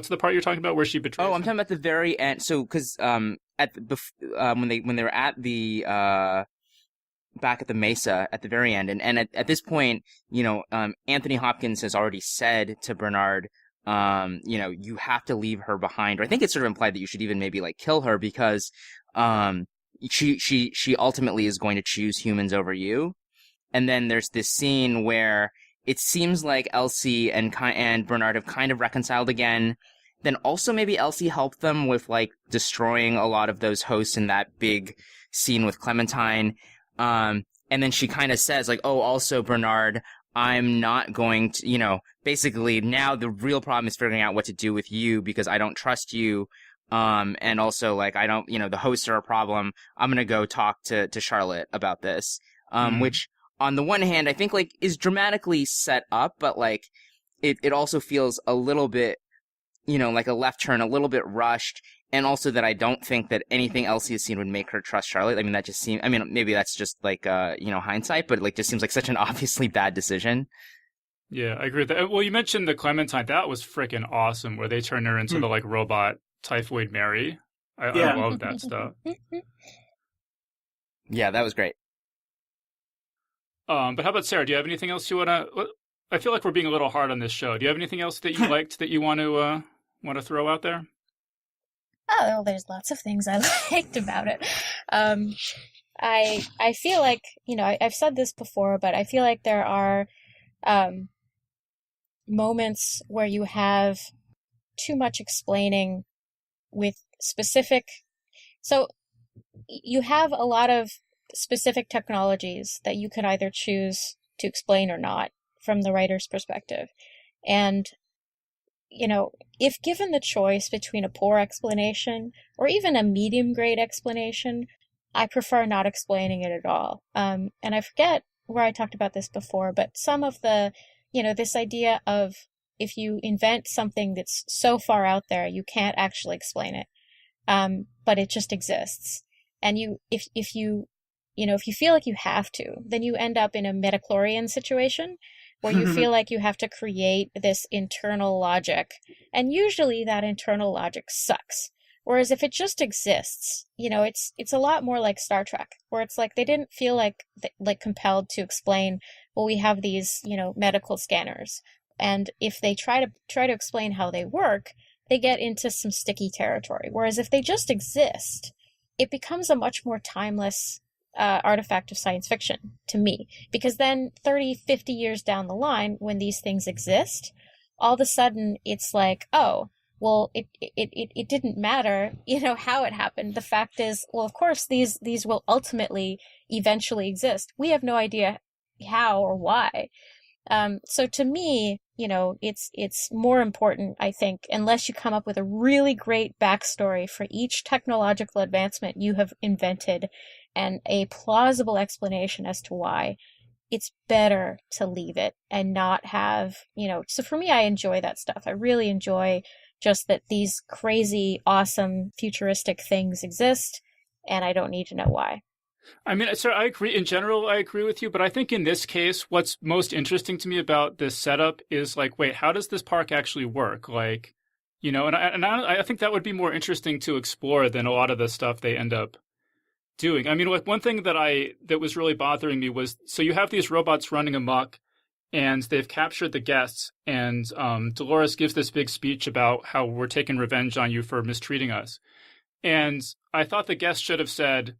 the part you're talking about where she betrays? Oh, I'm talking about the very end. So because when they were at the back at the Mesa at the very end, and at this point, Anthony Hopkins has already said to Bernard, you have to leave her behind, or I think it's sort of implied that you should even maybe like kill her because she ultimately is going to choose humans over you. And then there's this scene where it seems like Elsie and Bernard have kind of reconciled again. Then also maybe Elsie helped them with like destroying a lot of those hosts in that big scene with Clementine. And then she kind of says like, oh, also Bernard, I'm not going to, basically now the real problem is figuring out what to do with you because I don't trust you. And also like, I don't, the hosts are a problem. I'm going to go talk to Charlotte about this. Which on the one hand, I think like is dramatically set up, but like it also feels a little bit, like a left turn, a little bit rushed. And also that I don't think that anything Elsie has seen would make her trust Charlotte. I mean, that just seems, maybe that's just like, hindsight, but it like just seems like such an obviously bad decision. Yeah, I agree with that. Well, you mentioned the Clementine. That was freaking awesome where they turned her into the like robot Typhoid Mary. I love that stuff. Yeah, that was great. But how about Sarah? Do you have anything else you want to, I feel like we're being a little hard on this show. Do you have anything else that you liked that you want to throw out there? Oh, well, there's lots of things I liked about it. I feel like, I've said this before, but I feel like there are moments where you have too much explaining with specific. So you have a lot of specific technologies that you can either choose to explain or not from the writer's perspective. And if given the choice between a poor explanation or even a medium grade explanation, I prefer not explaining it at all. And I forget where I talked about this before, but some of the, this idea of if you invent something that's so far out there, you can't actually explain it, but it just exists. And if you feel like you have to, then you end up in a midichlorian situation where you feel like you have to create this internal logic. And usually that internal logic sucks. Whereas if it just exists, it's a lot more like Star Trek, where it's like they didn't feel like compelled to explain, well, we have these, medical scanners. And if they try to explain how they work, they get into some sticky territory. Whereas if they just exist, it becomes a much more timeless artifact of science fiction to me, because then 30, 50 years down the line, when these things exist, all of a sudden it's like, oh, well, it didn't matter, how it happened. The fact is, well, of course, these will ultimately eventually exist. We have no idea how or why. So to me, it's more important, I think, unless you come up with a really great backstory for each technological advancement you have invented and a plausible explanation as to why, it's better to leave it and not have, so for me, I enjoy that stuff. I really enjoy just that these crazy, awesome, futuristic things exist, and I don't need to know why. I mean, sir, I agree. In general, I agree with you. But I think in this case, what's most interesting to me about this setup is like, wait, how does this park actually work? Like, and I think that would be more interesting to explore than a lot of the stuff they end up doing. I mean, like one thing that was really bothering me was, so you have these robots running amok and they've captured the guests, and Dolores gives this big speech about how we're taking revenge on you for mistreating us. And I thought the guests should have said,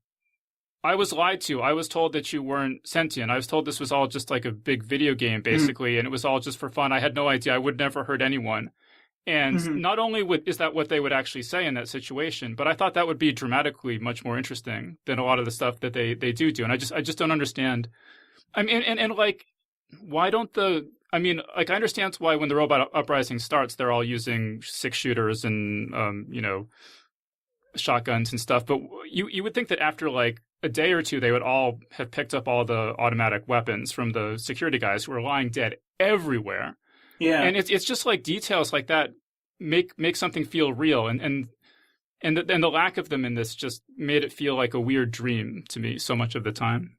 I was lied to. I was told that you weren't sentient. I was told this was all just like a big video game, basically, and it was all just for fun. I had no idea. I would never hurt anyone. And not only is that what they would actually say in that situation, but I thought that would be dramatically much more interesting than a lot of the stuff that they do. And I just don't understand. I mean, and like, why don't I understand why when the robot uprising starts, they're all using 6-shooters and, shotguns and stuff. But you would think that after like a day or two, they would all have picked up all the automatic weapons from the security guys who were lying dead everywhere. Yeah, and it's just like details like that make something feel real, and the lack of them in this just made it feel like a weird dream to me so much of the time.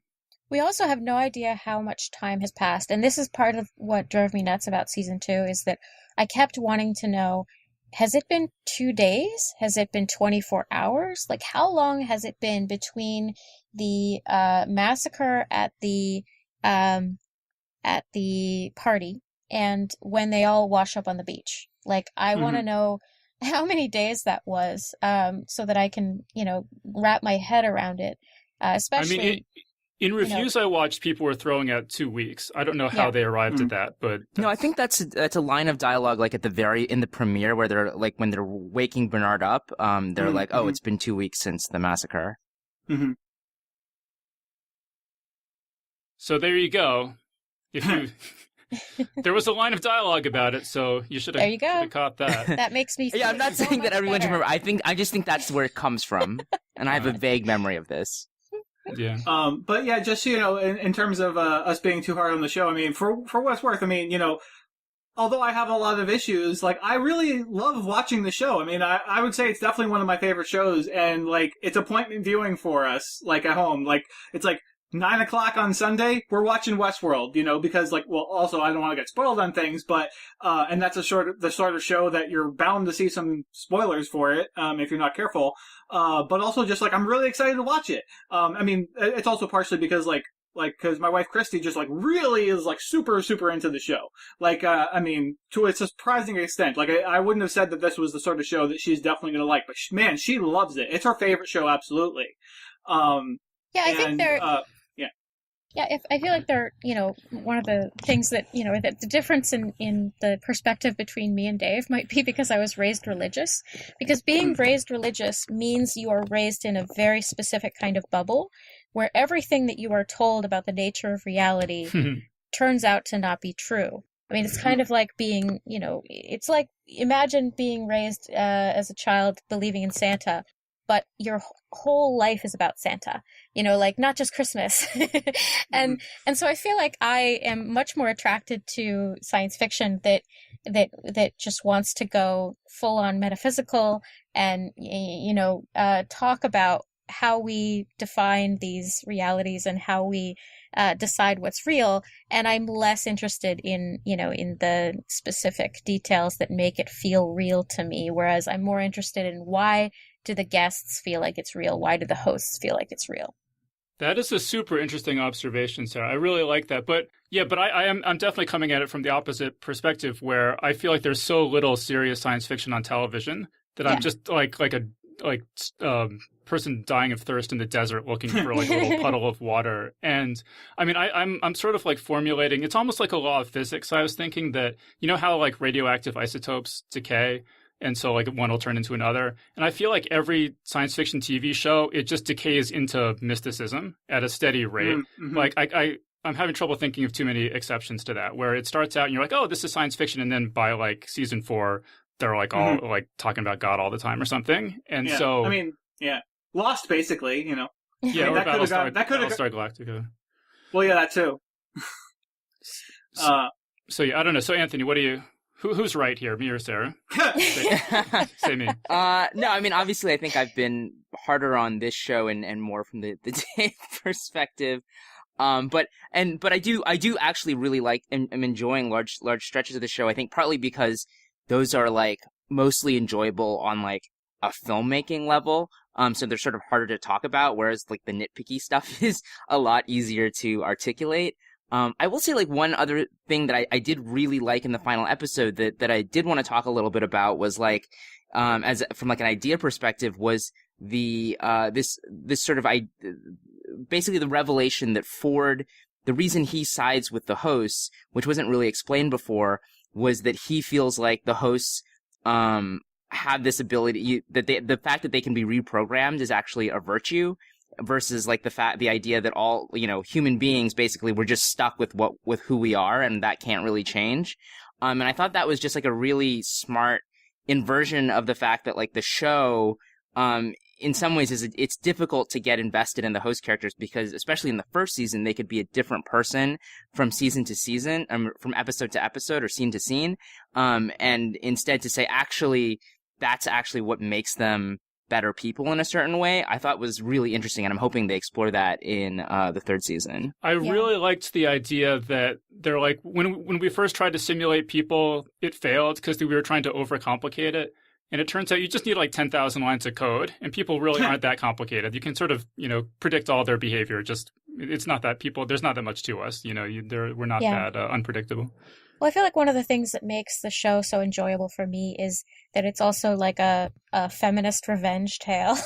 We also have no idea how much time has passed, and this is part of what drove me nuts about season 2, is that I kept wanting to know, has it been 2 days? Has it been 24 hours? Like, how long has it been between the massacre at the party and when they all wash up on the beach? Like, I want to know how many days that was, so that I can, wrap my head around it. Especially, I mean, in reviews I watched, people were throwing out 2 weeks. I don't know how they arrived at that, but no, I think that's a line of dialogue, like in the premiere, where they're like, when they're waking Bernard up, they're like, "Oh, it's been 2 weeks since the massacre." Mm-hmm. So there you go. If you there was a line of dialogue about it, so you should have caught that. That makes me feel I'm not saying that everyone should remember. I just think that's where it comes from, and I have a vague memory of this. Yeah. But yeah, just in terms of us being too hard on the show, I mean, for what it's worth, I mean, although I have a lot of issues, like, I really love watching the show. I mean, I would say it's definitely one of my favorite shows, and like, it's appointment viewing for us, like, at home. Like, it's like 9:00 on Sunday, we're watching Westworld, because, like, well, also I don't want to get spoiled on things, but and that's the sort of show that you're bound to see some spoilers for it, if you're not careful. But also just like, I'm really excited to watch it. I mean, it's also partially because because my wife Christy just like really is like super, super into the show. Like, I mean, to a surprising extent. Like, I wouldn't have said that this was the sort of show that she's definitely going to like, but man, she loves it. It's her favorite show, absolutely. Yeah, I think they're. Yeah, I feel like they're, one of the things that, that the difference in the perspective between me and Dave might be because I was raised religious. Because being raised religious means you are raised in a very specific kind of bubble where everything that you are told about the nature of reality turns out to not be true. I mean, it's kind of like being, it's like, imagine being raised as a child believing in Santa, but your whole life is about Santa, like not just Christmas. And so I feel like I am much more attracted to science fiction that just wants to go full on metaphysical and, talk about how we define these realities and how we decide what's real. And I'm less interested in the specific details that make it feel real to me. Whereas I'm more interested in, why do the guests feel like it's real? Why do the hosts feel like it's real? That is a super interesting observation, Sarah. I really like that. But yeah, I'm definitely coming at it from the opposite perspective, where I feel like there's so little serious science fiction on television that I'm just like a person dying of thirst in the desert looking for like a little puddle of water. And I mean, I'm sort of like formulating, it's almost like a law of physics. I was thinking that, how like radioactive isotopes decay, and so like one will turn into another. And I feel like every science fiction TV show, it just decays into mysticism at a steady rate. Mm-hmm. Like I'm having trouble thinking of too many exceptions to that, where it starts out and you're like, oh, this is science fiction. And then by like season 4, they're like all like talking about God all the time or something. And so, I mean, Lost basically, Yeah, I mean, or Battlestar Galactica. Well, yeah, that too. So yeah, I don't know. So Anthony, what do you? Who's right here, me or Sarah? Say me. No, I mean, obviously, I think I've been harder on this show and more from the Dave perspective. But I do actually really like and am enjoying large stretches of the show. I think partly because those are like mostly enjoyable on like a filmmaking level. So they're sort of harder to talk about, whereas like the nitpicky stuff is a lot easier to articulate. I will say like one other thing that I did really like in the final episode that I did want to talk a little bit about was like, from like an idea perspective, was the, this sort of basically the revelation that Ford, the reason he sides with the hosts, which wasn't really explained before, was that he feels like the hosts have this ability, the fact that they can be reprogrammed is actually a virtue, versus like the idea that all, human beings basically we're just stuck with who we are, and that can't really change. And I thought that was just like a really smart inversion of the fact that like the show, in some ways it's difficult to get invested in the host characters, because especially in the first season, they could be a different person from season to season, from episode to episode or scene to scene. And instead to say, actually, that's actually what makes them better people in a certain way, I thought was really interesting. And I'm hoping they explore that in the third season. I really liked the idea that they're like, when we first tried to simulate people, it failed because we were trying to overcomplicate it. And it turns out you just need like 10,000 lines of code, and people really aren't that complicated. You can sort of, predict all their behavior. Just, it's not that there's not that much to us. We're not that unpredictable. Well, I feel like one of the things that makes the show so enjoyable for me is that it's also like a feminist revenge tale.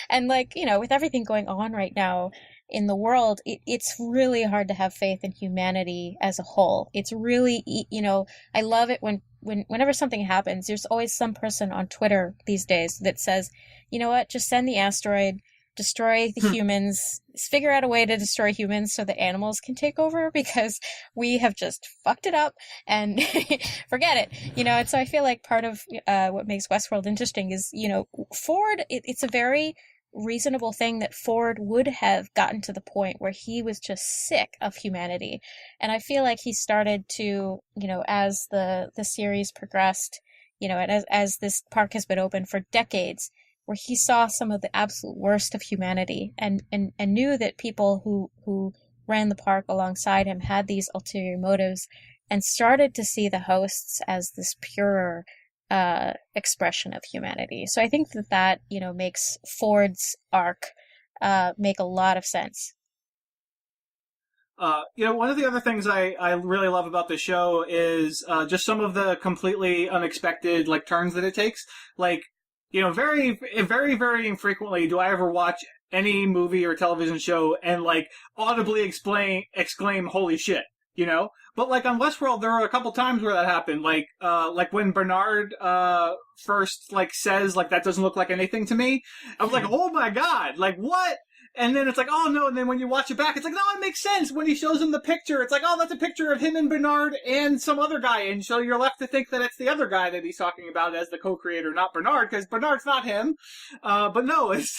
And like, with everything going on right now in the world, it's really hard to have faith in humanity as a whole. It's really, I love it whenever something happens, there's always some person on Twitter these days that says, you know what, just send the asteroid, destroy the humans, figure out a way to destroy humans so the animals can take over, because we have just fucked it up and forget it. And so I feel like part of what makes Westworld interesting is, Ford, it's a very reasonable thing that Ford would have gotten to the point where he was just sick of humanity. And I feel like he started to, as the series progressed, and as this park has been open for decades, where he saw some of the absolute worst of humanity and knew that people who ran the park alongside him had these ulterior motives, and started to see the hosts as this purer expression of humanity. So I think that makes Ford's arc make a lot of sense. One of the other things I really love about the show is just some of the completely unexpected like turns that it takes. Like, very, very, very infrequently do I ever watch any movie or television show and like audibly exclaim "Holy shit!" But like on Westworld, there were a couple times where that happened. Like when Bernard first like says like that doesn't look like anything to me. I was like, oh my god, like what? And then it's like, oh no, and then when you watch it back, it's like, no, it makes sense. When he shows him the picture, it's like, oh, that's a picture of him and Bernard and some other guy. And so you're left to think that it's the other guy that he's talking about as the co-creator, not Bernard, because Bernard's not him. But no, that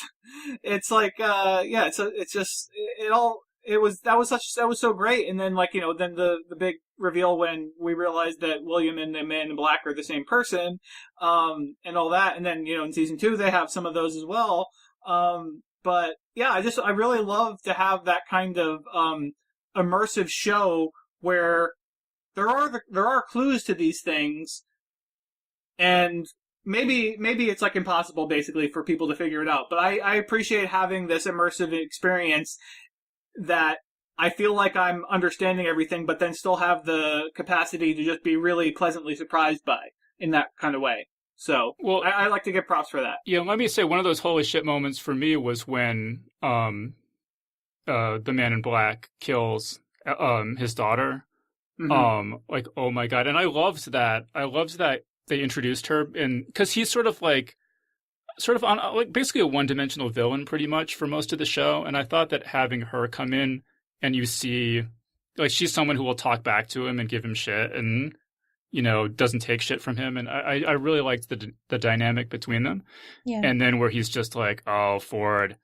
was so great. And then like, then the big reveal when we realized that William and the Man in Black are the same person, and all that. And then, in season 2, they have some of those as well. But yeah, I really love to have that kind of immersive show where there are clues to these things, and maybe it's like impossible basically for people to figure it out. But I appreciate having this immersive experience that I feel like I'm understanding everything, but then still have the capacity to just be really pleasantly surprised by in that kind of way. So, well, I like to give props for that. Yeah, let me say one of those holy shit moments for me was when the Man in Black kills his daughter. Mm-hmm. Like, oh my god. And I loved that. I loved that they introduced her, and because he's sort of on like basically a one-dimensional villain pretty much for most of the show. And I thought that having her come in and you see like she's someone who will talk back to him and give him shit and doesn't take shit from him. And I really liked the dynamic between them. Yeah. And then where he's just like, oh, Ford,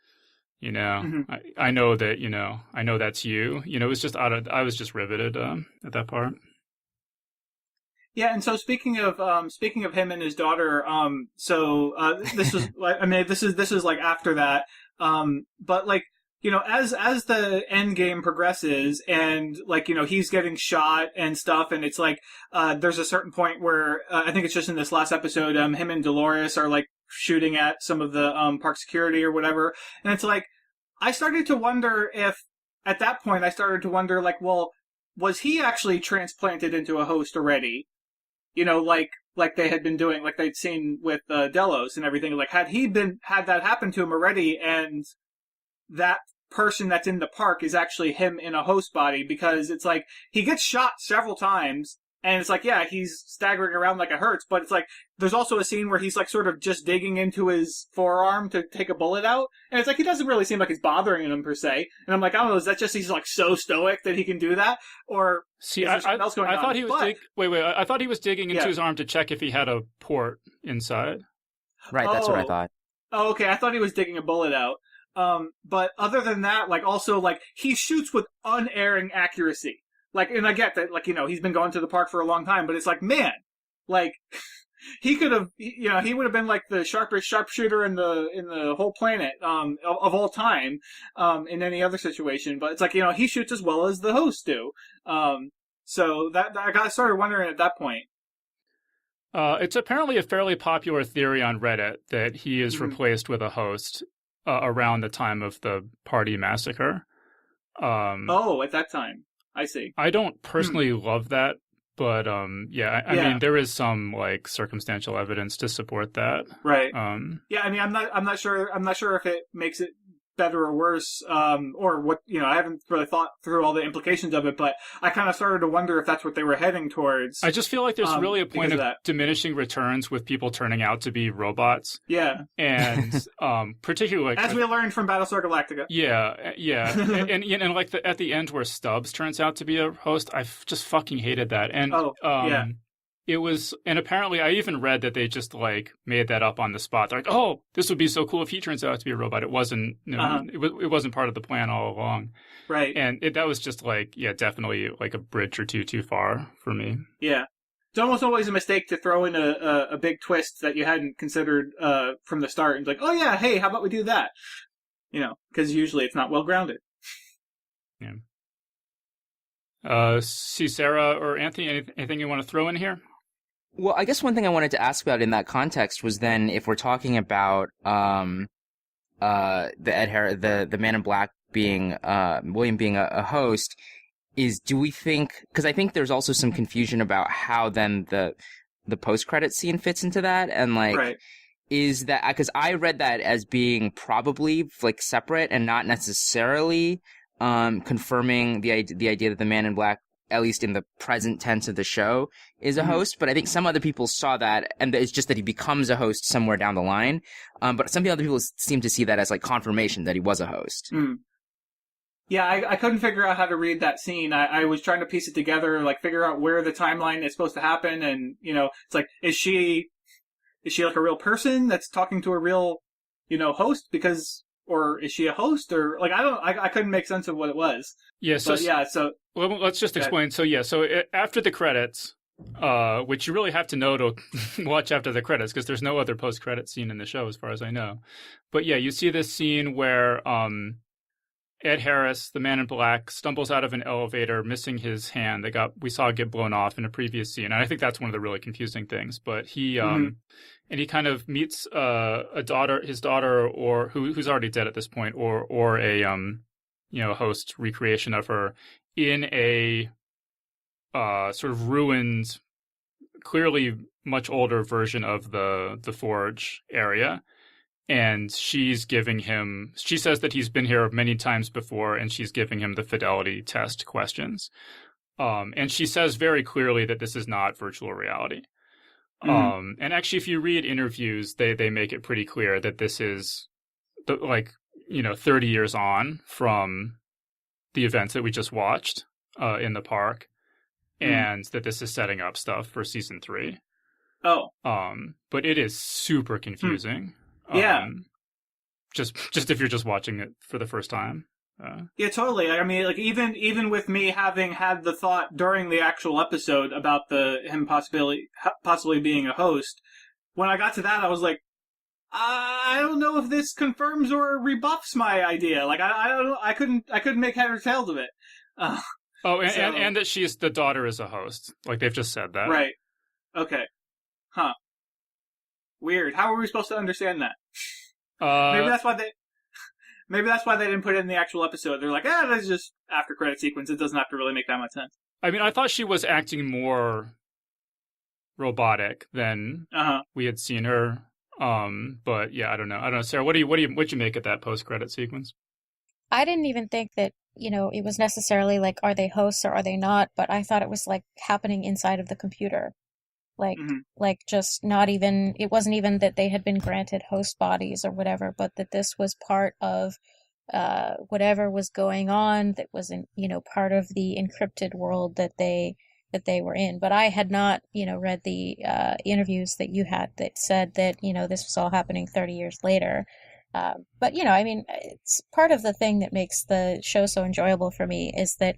mm-hmm. I know that, I know that's you. It was just I was just riveted at that part. Yeah, and so speaking of him and his daughter, this was this is like after that, but like, as the end game progresses and like, he's getting shot and stuff, and it's like, there's a certain point where, I think it's just in this last episode, him and Dolores are like shooting at some of the, park security or whatever. And it's like, I started to wonder if, at that point, like, well, was he actually transplanted into a host already? Like they had been doing, like they'd seen with, Delos and everything. Like, had that happened to him already, and that person that's in the park is actually him in a host body, because it's like he gets shot several times and it's like, yeah, he's staggering around like it hurts, but it's like there's also a scene where he's like sort of just digging into his forearm to take a bullet out, and it's like he doesn't really seem like it's bothering him per se. And I'm like, I don't know, is that just he's like so stoic that he can do that, or see, is there something else going on? I thought he was I thought he was digging into his arm to check if he had a port inside. Right, that's what I thought. Oh, okay. I thought he was digging a bullet out. But other than that, like, also, like, he shoots with unerring accuracy. Like, and I get that, like, you know, he's been going to the park for a long time, but it's like, man, like, he could have, you know, he would have been like the sharpest sharpshooter in the whole planet, of all time, in any other situation. But it's like, you know, he shoots as well as the hosts do. So that I got started wondering at that point. It's apparently a fairly popular theory on Reddit that he is replaced with a host around the time of the party massacre. At that time. I see. I don't personally love that, but yeah, I mean, there is some like circumstantial evidence to support that. Right. Yeah, I mean, I'm not sure if it makes it better or worse, or what, you know, I haven't really thought through all the implications of it, but I kind of started to wonder if that's what they were heading towards. I just feel like there's really a point of diminishing returns with people turning out to be robots. Yeah. And particularly like, as we learned from Battlestar Galactica. Yeah. and like at the end where Stubbs turns out to be a host, I just fucking hated that. And it was, and apparently I even read that they just like made that up on the spot. They're like, oh, this would be so cool if he turns out to be a robot. It wasn't, you know, it wasn't part of the plan all along. Right. And that was just like, yeah, definitely like a bridge or two too far for me. Yeah. It's almost always a mistake to throw in a big twist that you hadn't considered from the start and be like, oh yeah, hey, how about we do that? You know, because usually it's not well grounded. Yeah. See, Sarah or Anthony, anything you want to throw in here? Well, I guess one thing I wanted to ask about in that context was then if we're talking about the Ed Harris, the Man in Black being William being a host, do we think, because I think there's also some confusion about how then the post credit scene fits into that, and like is that, because I read that as being probably like separate and not necessarily confirming the idea that the Man in Black, at least in the present tense of the show, is a host. But I think some other people saw that, and it's just that he becomes a host somewhere down the line. But some other people seem to see that as like confirmation that he was a host. Yeah, I couldn't figure out how to read that scene. I was trying to piece it together, like figure out where the timeline is supposed to happen, and you know, it's like, is she like a real person that's talking to a real, you know, host? Or is she a host? Or like, I couldn't make sense of what it was. Yeah. So well, let's just explain. So after the credits, which you really have to know to watch after the credits, because there's no other post-credit scene in the show as far as I know. But yeah, you see this scene where Ed Harris, the Man in Black, stumbles out of an elevator, missing his hand. We saw it get blown off in a previous scene, and I think that's one of the really confusing things. But he and he kind of meets his daughter, or who's already dead at this point, or a host recreation of her in a sort of ruined, clearly much older version of the Forge area. And she says that he's been here many times before, and she's giving him the fidelity test questions. And she says very clearly that this is not virtual reality. And actually, if you read interviews, they make it pretty clear that this is 30 years on from the events that we just watched in the park, and that this is setting up stuff for season 3. Oh. But it is super confusing. Yeah. Just if you're just watching it for the first time. Yeah, totally. I mean, like even with me having had the thought during the actual episode about him possibly being a host, when I got to that, I was like, I don't know if this confirms or rebuffs my idea. Like I couldn't make head or tails of it. And that the daughter is a host. Like they've just said that. Right. Okay. Huh. Weird. How are we supposed to understand that? Maybe that's why they didn't put it in the actual episode. They're like, that's just after credit sequence. It doesn't have to really make that much sense. I mean, I thought she was acting more robotic than we had seen her. But yeah, I don't know. Sarah, what'd you make of that post credit sequence? I didn't even think that, it was necessarily like, are they hosts or are they not? But I thought it was like happening inside of the computer. Like, Hmm. like just not even, it wasn't even that they had been granted host bodies or whatever, but that this was part of whatever was going on that wasn't, part of the encrypted world that they were in. But I had not, read the interviews that you had that said that, this was all happening 30 years later. But, I mean, it's part of the thing that makes the show so enjoyable for me is that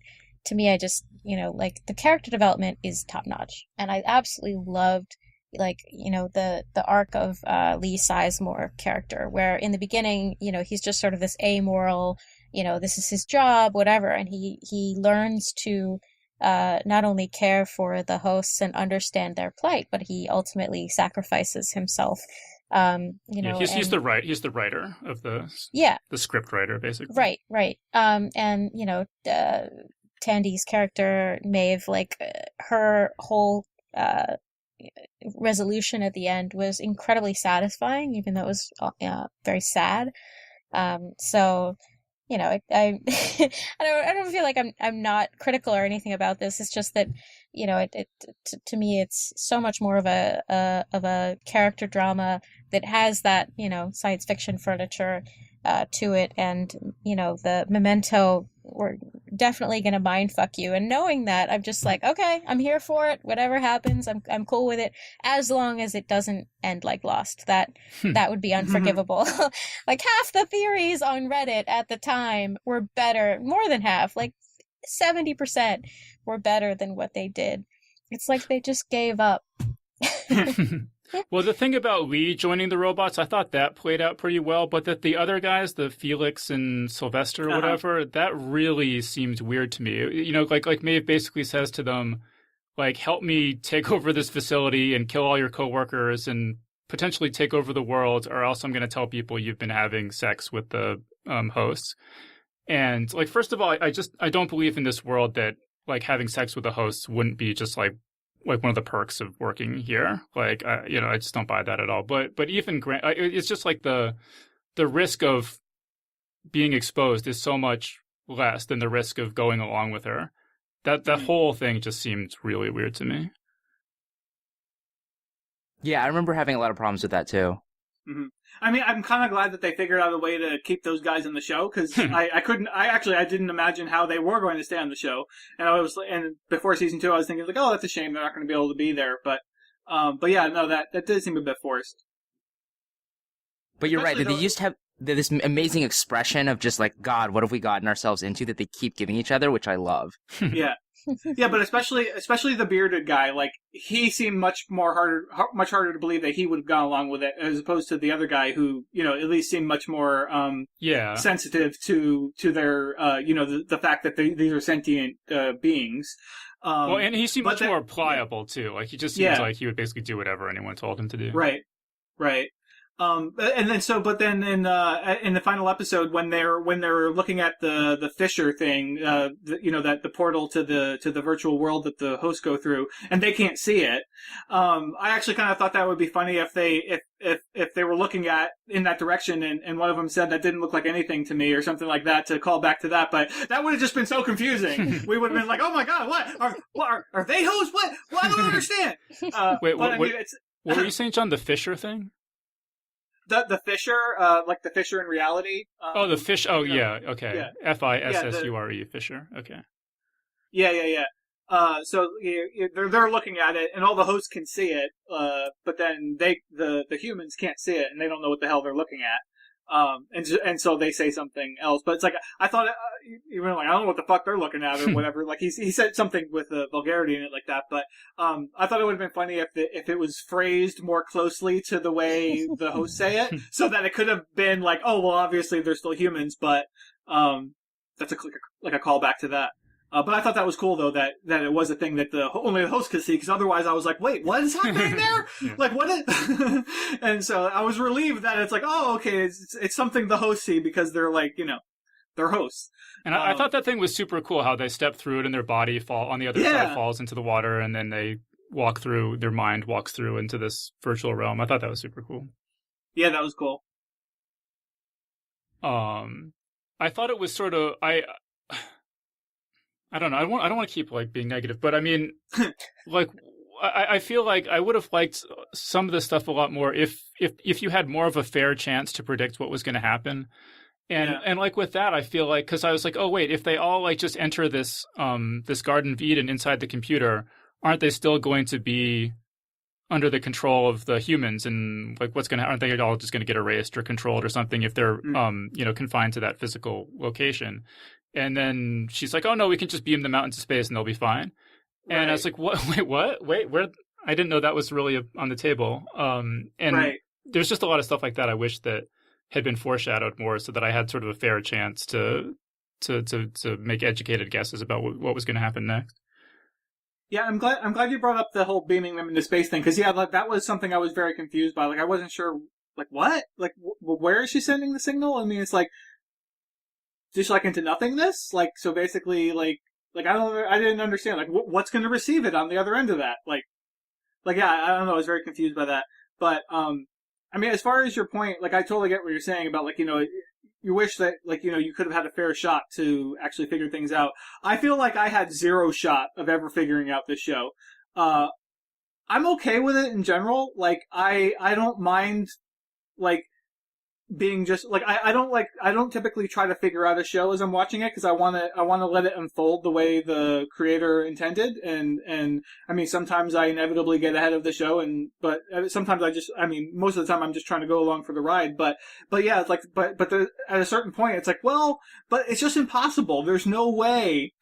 to me, I just, like the character development is top notch. And I absolutely loved like, the arc of Lee Sizemore character, where in the beginning, he's just sort of this amoral, this is his job, whatever. And he learns to not only care for the hosts and understand their plight, but he ultimately sacrifices himself. He's the writer of the script writer, basically. Right. And Tandy's character, Maeve, like her whole resolution at the end was incredibly satisfying, even though it was very sad. So, I I don't feel like I'm not critical or anything about this. It's just that, to me, it's so much more of a character drama that has that, science fiction furniture to it, and the Memento, we're definitely gonna mind fuck you, and knowing that, I'm just like, okay, I'm here for it, whatever happens, I'm cool with it, as long as it doesn't end like Lost. That would be unforgivable. Like half the theories on Reddit at the time were better, more than half, like 70% were better than what they did. It's like they just gave up. Well, the thing about Lee joining the robots, I thought that played out pretty well, but that the other guys, the Felix and Sylvester or whatever, that really seemed weird to me. Like Maeve basically says to them, like, help me take over this facility and kill all your coworkers and potentially take over the world, or else I'm going to tell people you've been having sex with the hosts. And like, first of all, I don't believe in this world that like having sex with the hosts wouldn't be just like one of the perks of working here. Like, I just don't buy that at all. But even it's just like the risk of being exposed is so much less than the risk of going along with her. That whole thing just seemed really weird to me. Yeah, I remember having a lot of problems with that too. Mm-hmm. I mean, I'm kind of glad that they figured out a way to keep those guys in the show, because I didn't imagine how they were going to stay on the show. And before season 2, I was thinking like, oh, that's a shame they're not going to be able to be there. But yeah, no, that did seem a bit forced. But you're right. They used to have this amazing expression of just like, God, what have we gotten ourselves into, that they keep giving each other, which I love. Yeah. Yeah, but especially the bearded guy, like he seemed much harder to believe that he would have gone along with it, as opposed to the other guy who, at least seemed much more sensitive to their the fact that these are sentient beings. Well, and he seemed much more pliable too. Like he just seems like he would basically do whatever anyone told him to do. Right. And then in the final episode, when they're looking at the Fisher thing, that the portal to the virtual world that the hosts go through, and they can't see it. I actually kind of thought that would be funny if they were looking in that direction, and one of them said that didn't look like anything to me or something like that, to call back to that. But that would have just been so confusing. We would have been like, oh my God, what are they hosts? What? Well, I don't understand. Wait, what were you saying, John? The Fisher thing? The Fisher, like the Fisher in reality. The fish. Oh, yeah. Okay. Yeah. Fissure. Fisher. Okay. Yeah. So they're looking at it, and all the hosts can see it, but then the humans can't see it, and they don't know what the hell they're looking at. And so they say something else, but it's like, I thought, even like, I don't know what the fuck they're looking at or whatever. Like he said something with vulgarity in it like that, but, I thought it would have been funny if it was phrased more closely to the way the hosts say it, so that it could have been like, oh, well, obviously they're still humans, but, that's like a callback to that. But I thought that was cool, though, that it was a thing that only the host could see, because otherwise I was like, wait, what is happening there? Yeah. Like, what is... And so I was relieved that it's like, oh, okay, it's something the hosts see, because they're like, they're hosts. And I thought that thing was super cool, how they step through it and their body on the other side falls into the water, and then they their mind walks through into this virtual realm. I thought that was super cool. Yeah, that was cool. I thought it was sort of I don't know. I don't want to keep like being negative, but I mean, like I feel like I would have liked some of this stuff a lot more if you had more of a fair chance to predict what was going to happen. And like with that, I feel like, because I was like, oh wait, if they all like just enter this this Garden of Eden inside the computer, aren't they still going to be under the control of the humans? And like, aren't they all just going to get erased or controlled or something if they're confined to that physical location? And then she's like, oh no, we can just beam them out into space and they'll be fine. Right. And I was like, what? Wait, where? I didn't know that was really on the table. And there's just a lot of stuff like that I wish that had been foreshadowed more, so that I had sort of a fair chance to make educated guesses about what was going to happen next. Yeah, I'm glad you brought up the whole beaming them into space thing, because like, that was something I was very confused by. Like, I wasn't sure, like, what? Like, where is she sending the signal? I mean, it's like, just like into nothingness? Like, so basically, like I didn't understand, like, what's going to receive it on the other end of that? Like, yeah, I don't know, I was very confused by that. But, I mean, as far as your point, like, I totally get what you're saying about, like, you wish that, like, you could have had a fair shot to actually figure things out. I feel like I had zero shot of ever figuring out this show. I'm okay with it in general. Like, I don't mind, like, being just, like, I don't typically try to figure out a show as I'm watching it, because I want to let it unfold the way the creator intended, and I mean, sometimes I inevitably get ahead of the show, but sometimes most of the time I'm just trying to go along for the ride, but yeah, it's like, but at a certain point, it's like, well, but it's just impossible. There's no way.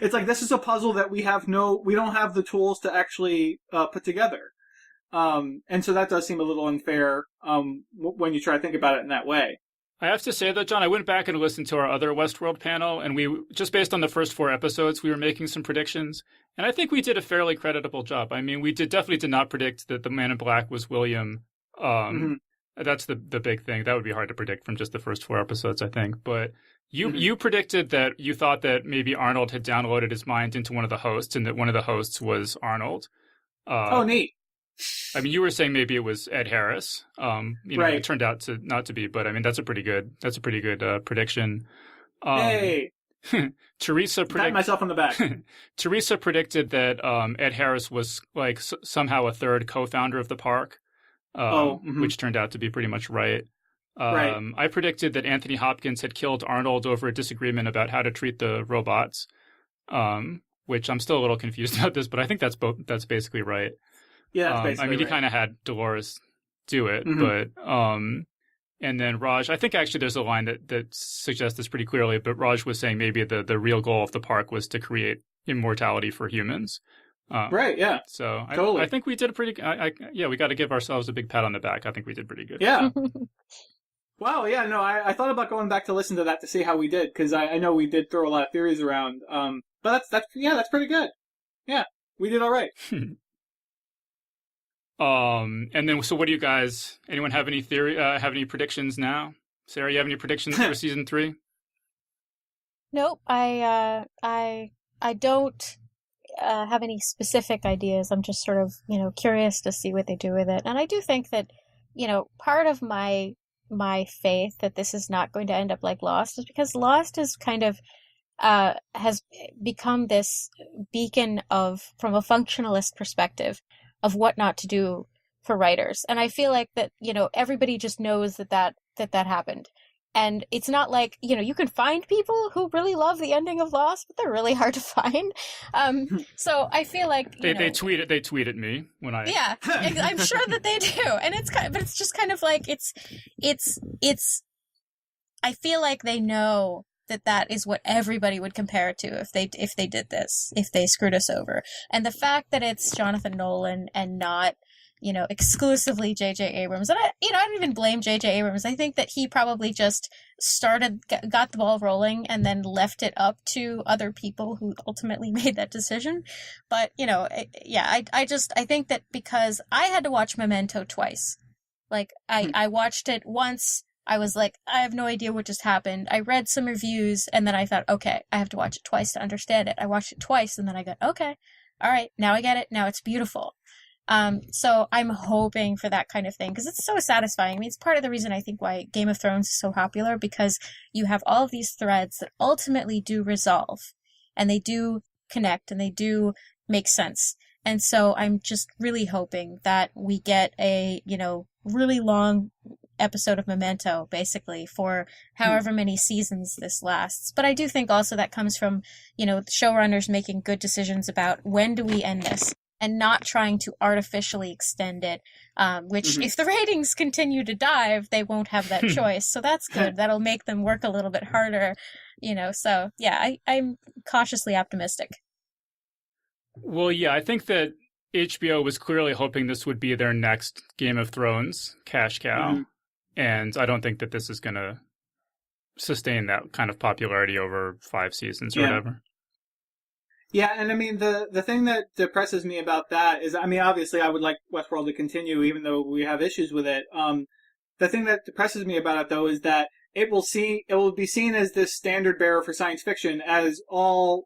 It's like, this is a puzzle that we don't have the tools to actually put together. And so that does seem a little unfair when you try to think about it in that way. I have to say, though, John, I went back and listened to our other Westworld panel, and we, just based on the first 4 episodes, we were making some predictions, and I think we did a fairly creditable job. I mean, we definitely did not predict that the Man in Black was William. That's the big thing. That would be hard to predict from just the first 4 episodes, I think. But you predicted that you thought that maybe Arnold had downloaded his mind into one of the hosts, and that one of the hosts was Arnold. Oh, neat. I mean, you were saying maybe it was Ed Harris. Right. It turned out to not to be, but I mean, that's a pretty good prediction. Hey. Teresa pat myself on the back. Teresa predicted that Ed Harris was like somehow a third co-founder of the park, which turned out to be pretty much right. Right. I predicted that Anthony Hopkins had killed Arnold over a disagreement about how to treat the robots, which I'm still a little confused about this, but I think that's basically right. Yeah, I mean, he kind of had Dolores do it, but and then Raj, I think actually there's a line that suggests this pretty clearly, but Raj was saying maybe the real goal of the park was to create immortality for humans. Right, yeah. So totally. I think we did a pretty, we got to give ourselves a big pat on the back. I think we did pretty good. Yeah. Wow, yeah, no, I thought about going back to listen to that to see how we did, because I know we did throw a lot of theories around, but that's pretty good. Yeah, we did all right. And then, so what do you guys, anyone have any have any predictions now? Sarah, you have any predictions for season 3? Nope, I don't have any specific ideas. I'm just sort of, curious to see what they do with it. And I do think that, part of my faith that this is not going to end up like Lost is because Lost is kind of has become this beacon from a functionalist perspective of what not to do for writers. And I feel like that, everybody just knows that happened. And it's not like, you can find people who really love the ending of Lost, but they're really hard to find. So I feel like they tweet at me when I I'm sure that they do. And it's just kind of like it's I feel like they know that is what everybody would compare it to if they did this, if they screwed us over. And the fact that it's Jonathan Nolan and not, exclusively J.J. Abrams. And I don't even blame J.J. Abrams. I think that he probably just got the ball rolling and then left it up to other people who ultimately made that decision. But, I think that because I had to watch Memento twice. Like, I watched it once. I was like, I have no idea what just happened. I read some reviews, and then I thought, okay, I have to watch it twice to understand it. I watched it twice, and then I got, okay, all right, now I get it. Now it's beautiful. So I'm hoping for that kind of thing because it's so satisfying. I mean, it's part of the reason I think why Game of Thrones is so popular, because you have all of these threads that ultimately do resolve and they do connect and they do make sense. And so I'm just really hoping that we get a, really long episode of Memento, basically, for however many seasons this lasts. But I do think also that comes from, showrunners making good decisions about when do we end this and not trying to artificially extend it, which if the ratings continue to dive, they won't have that choice. So that's good. That'll make them work a little bit harder, So, yeah, I'm cautiously optimistic. Well, yeah, I think that HBO was clearly hoping this would be their next Game of Thrones cash cow. And I don't think that this is going to sustain that kind of popularity over 5 seasons or whatever. Yeah, and I mean, the thing that depresses me about that is, I mean, obviously I would like Westworld to continue, even though we have issues with it. The thing that depresses me about it, though, is that it will be seen as this standard bearer for science fiction, as all,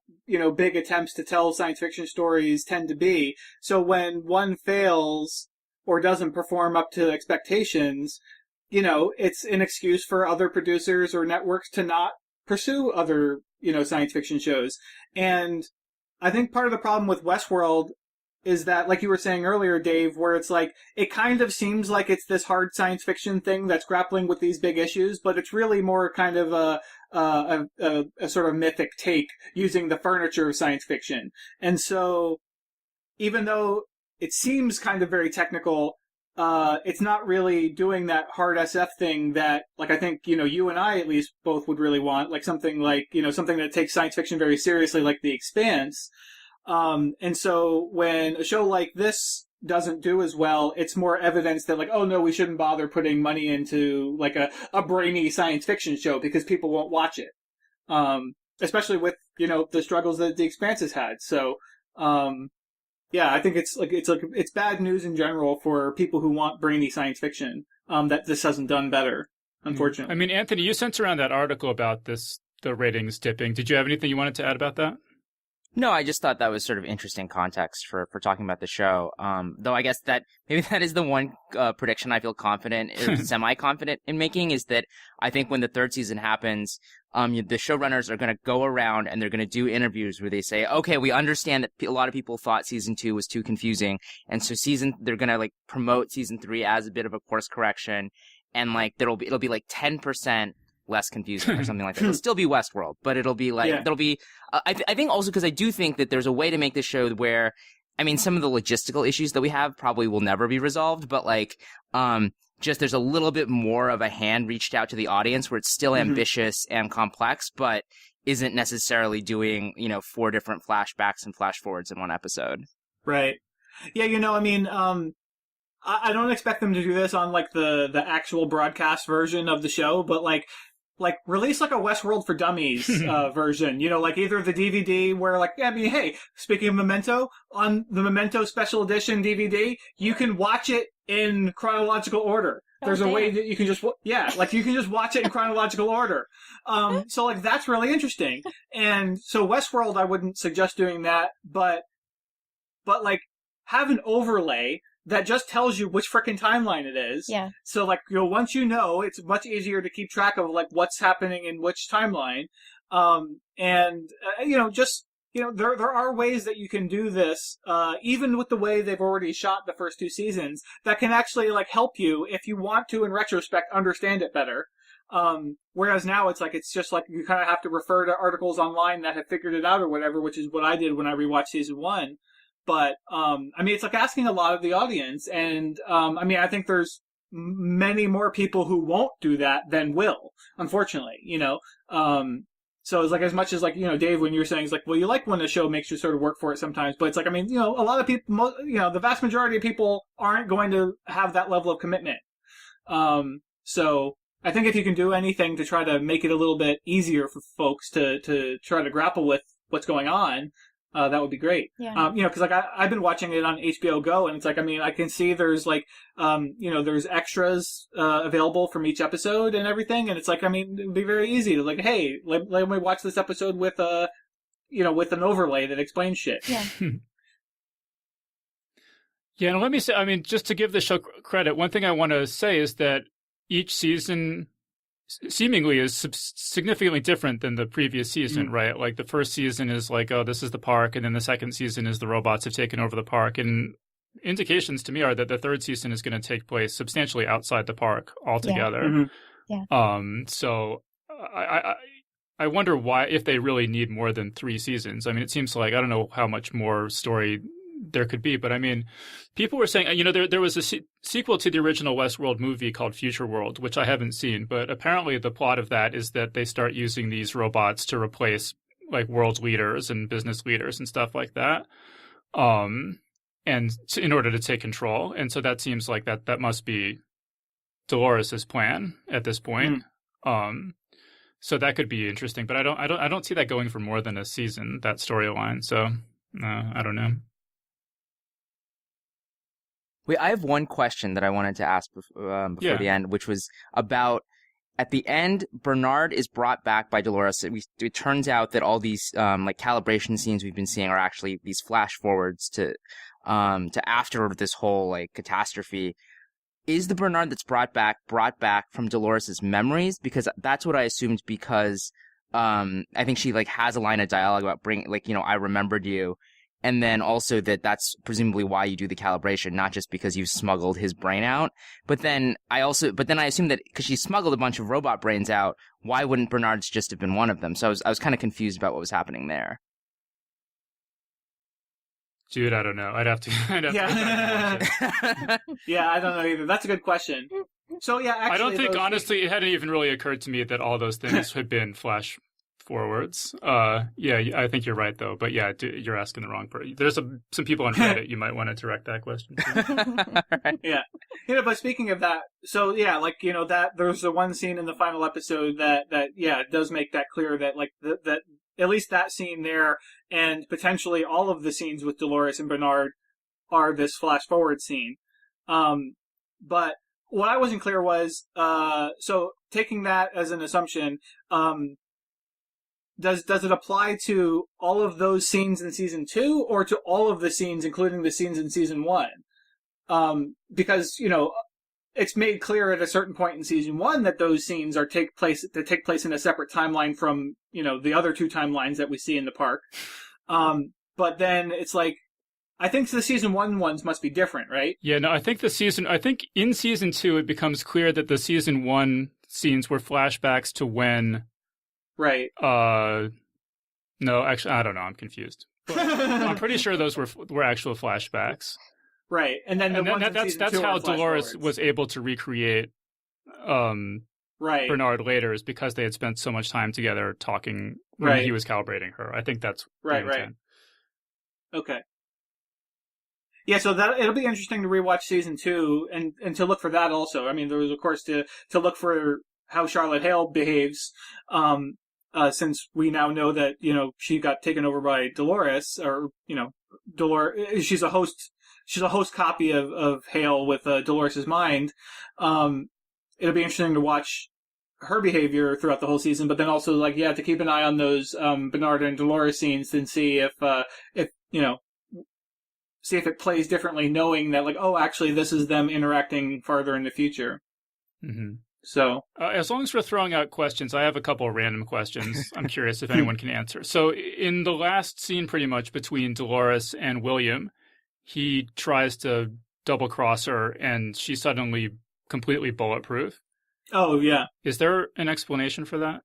big attempts to tell science fiction stories tend to be. So when one fails or doesn't perform up to expectations, it's an excuse for other producers or networks to not pursue other, science fiction shows. And I think part of the problem with Westworld is that, like you were saying earlier, Dave, where it's like, it kind of seems like it's this hard science fiction thing that's grappling with these big issues, but it's really more kind of a sort of mythic take using the furniture of science fiction. And so, even though it seems kind of very technical, it's not really doing that hard SF thing that, like, I think, you and I at least both would really want, like something that takes science fiction very seriously, like The Expanse. And so when a show like this doesn't do as well, it's more evidence that, like, oh no, we shouldn't bother putting money into, like, a brainy science fiction show because people won't watch it. Especially with, the struggles that The Expanse has had. So, yeah, I think it's bad news in general for people who want brainy science fiction, that this hasn't done better, unfortunately. I mean, Anthony, you sent around that article about the ratings dipping. Did you have anything you wanted to add about that? No, I just thought that was sort of interesting context for talking about the show. Though I guess that maybe that is the one prediction I feel confident or semi-confident in making, is that I think when the 3rd season happens, the showrunners are going to go around and they're going to do interviews where they say, okay, we understand that a lot of people thought season 2 was too confusing, and so they're going to, like, promote season 3 as a bit of a course correction, and, like, it'll be like 10% less confusing or something like that. It'll still be Westworld, but it'll be like, it'll be, I think also because I do think that there's a way to make this show where, I mean, some of the logistical issues that we have probably will never be resolved, but, like, just there's a little bit more of a hand reached out to the audience where it's still ambitious and complex, but isn't necessarily doing, 4 different flashbacks and flash forwards in one episode. Right. Yeah, I mean, I don't expect them to do this on, like, the actual broadcast version of the show, but, like release, like, a Westworld for Dummies version, like either the DVD where, like, I mean, hey, speaking of Memento, on the Memento Special Edition DVD, you can watch it in chronological order. There's a way that you can just, you can just watch it in chronological order. So, like, that's really interesting. And so Westworld, I wouldn't suggest doing that, but like, have an overlay that just tells you which frickin' timeline it is. Yeah. So, like, once you know, it's much easier to keep track of, like, what's happening in which timeline. There are ways that you can do this, even with the way they've already shot the first 2 seasons, that can actually, like, help you, if you want to, in retrospect, understand it better. Whereas now it's just like you kind of have to refer to articles online that have figured it out or whatever, which is what I did when I rewatched season 1. But, I mean, it's like asking a lot of the audience. And, I mean, I think there's many more people who won't do that than will, unfortunately, So it's like, as much as, like, Dave, when you're saying, it's like, well, you like when a show makes you sort of work for it sometimes, but it's like, I mean, a lot of people, the vast majority of people aren't going to have that level of commitment. So I think if you can do anything to try to make it a little bit easier for folks to try to grapple with what's going on, that would be great. Yeah. Because, like, I've been watching it on HBO Go, and it's like, I mean, I can see there's, like, there's extras available from each episode and everything, and it's like, I mean, it'd be very easy to, like, hey, let me watch this episode with with an overlay that explains shit. Yeah. Yeah, and let me say, I mean, just to give the show credit, one thing I want to say is that each season seemingly is significantly different than the previous season, right? Like the first season is like, oh, this is the park, and then the second season is the robots have taken over the park, and indications to me are that the third season is going to take place substantially outside the park altogether. So I wonder why, if they really need more than 3 seasons. I mean, it seems like, I don't know how much more story there could be, but I mean, people were saying, you know, there was a sequel to the original Westworld movie called Future World, which I haven't seen, but apparently the plot of that is that they start using these robots to replace like world leaders and business leaders and stuff like that, and in order to take control. And so that seems like that must be Dolores's plan at this point. So that could be interesting, but I don't see that going for more than a season, that storyline. So I don't know. Wait, I have one question that I wanted to ask before the end, which was about, at the end, Bernard is brought back by Dolores. It turns out that all these like calibration scenes we've been seeing are actually these flash forwards to after this whole like catastrophe. Is the Bernard that's brought back from Dolores's memories? Because that's what I assumed, because I think she like has a line of dialogue about I remembered you. And then also that's presumably why you do the calibration, not just because you smuggled his brain out. But then I assume that because she smuggled a bunch of robot brains out, why wouldn't Bernard's just have been one of them? So I was kind of confused about what was happening there. Dude, I don't know. I'd have to Yeah, I don't know either. That's a good question. So yeah, actually, I don't think, honestly, it hadn't even really occurred to me that all those things had been flash forwards. Yeah, I think you're right, though. But yeah, you're asking the wrong person. There's some people on Reddit you might want to direct that question to. Right. Yeah. But speaking of that, so yeah, like, that there's the one scene in the final episode that does make that clear, that like that at least that scene there, and potentially all of the scenes with Dolores and Bernard are this flash forward scene. But what I wasn't clear was, so taking that as an assumption, does it apply to all of those scenes in season 2, or to all of the scenes, including the scenes in season 1? Because, it's made clear at a certain point in season 1 that those scenes take place in a separate timeline from, the other 2 timelines that we see in the park. But then it's like, I think the season 1 ones must be different, right? Yeah, no, I think in season 2 it becomes clear that the season 1 scenes were flashbacks to when. Right. No, actually, I don't know. I'm confused. But I'm pretty sure those were actual flashbacks. Right, and then that's how Dolores was able to recreate Bernard later, is because they had spent so much time together talking when he was calibrating her. I think that's right. Okay. Yeah, so it'll be interesting to rewatch season 2 and to look for that also. I mean, there was, of course, to look for how Charlotte Hale behaves, since we now know that, she got taken over by Dolores, or, Dolores, she's a host copy of Hale with Dolores' mind. It'll be interesting to watch her behavior throughout the whole season, but then also, to keep an eye on those Bernard and Dolores scenes and see if it plays differently, knowing that, actually this is them interacting farther in the future. Mm-hmm. So, as long as we're throwing out questions, I have a couple of random questions. I'm curious if anyone can answer. So, in the last scene, pretty much between Dolores and William, he tries to double cross her, and she's suddenly completely bulletproof. Oh, yeah. Is there an explanation for that?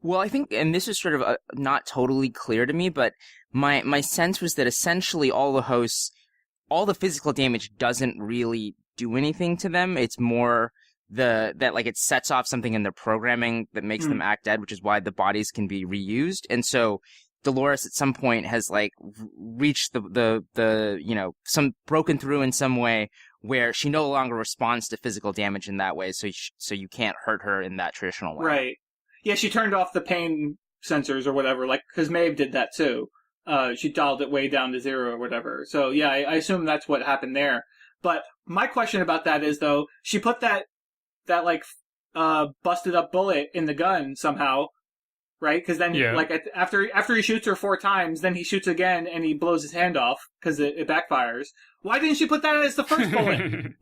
Well, I think, and this is sort of not totally clear to me, but my sense was that essentially all the hosts, all the physical damage doesn't really do anything to them. It's more that it sets off something in their programming that makes them act dead, which is why the bodies can be reused. And so Dolores at some point has reached the some broken through in some way where she no longer responds to physical damage in that way. So you can't hurt her in that traditional way. Right. Yeah, she turned off the pain sensors or whatever, because Maeve did that too. She dialed it way down to 0 or whatever. So yeah, I assume that's what happened there. But my question about that is, though, she put that busted up bullet in the gun somehow. right? Because then, after he shoots her 4 times, then he shoots again and he blows his hand off because it backfires. Why didn't she put that as the first bullet?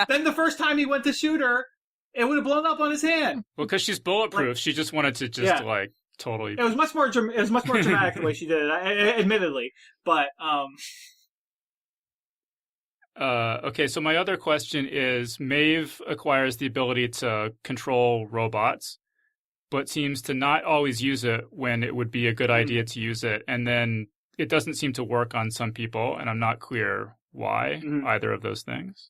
Then the first time he went to shoot her, it would have blown up on his hand. Well, because she's bulletproof, she just wanted to totally. It was much more dramatic the way she did it, admittedly. But okay, so my other question is, Maeve acquires the ability to control robots, but seems to not always use it when it would be a good idea to use it. And then it doesn't seem to work on some people, and I'm not clear why either of those things.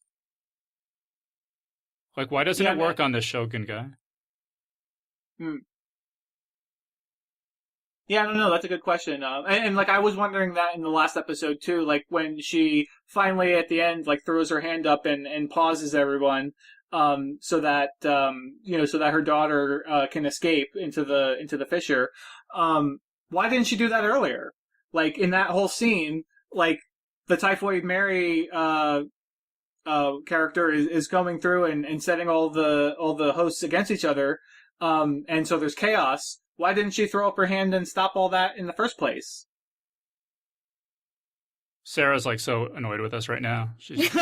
Like, why doesn't it work on the Shogun guy? Yeah, I don't know. That's a good question. And I was wondering that in the last episode too. Like when she finally at the end throws her hand up and pauses everyone, so that so that her daughter can escape into the fissure. Why didn't she do that earlier? Like in that whole scene, the Typhoid Mary character is going through and setting all the hosts against each other, and so there's chaos. Why didn't she throw up her hand and stop all that in the first place? Sarah's so annoyed with us right now. She's it's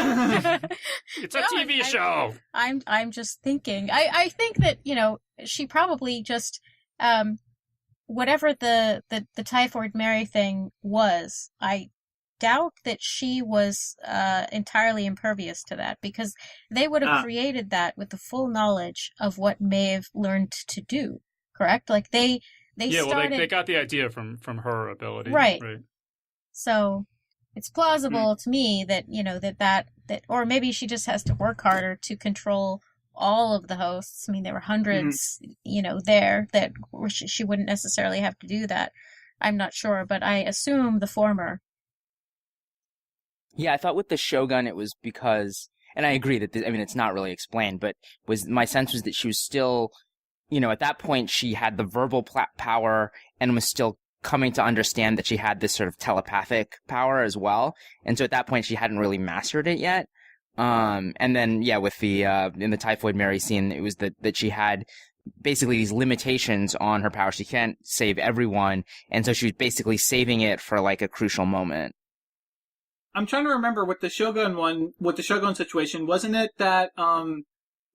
a TV show. I'm just thinking. I think that she probably just whatever the Typhoid Mary thing was. I doubt that she was entirely impervious to that, because they would have created that with the full knowledge of what Maeve learned to do. Correct? They started... well, they got the idea from her ability. Right. So it's plausible to me that, that or maybe she just has to work harder to control all of the hosts. I mean, there were hundreds, there that she wouldn't necessarily have to do that. I'm not sure, but I assume the former. Yeah, I thought with the Shogun it was because, and I agree that, it's not really explained, but my sense was that she was still... at that point, she had the verbal power and was still coming to understand that she had this sort of telepathic power as well. And so at that point, she hadn't really mastered it yet. And then, with the, in the Typhoid Mary scene, it was that she had basically these limitations on her power. She can't save everyone. And so she was basically saving it for a crucial moment. I'm trying to remember with the Shogun situation, wasn't it that,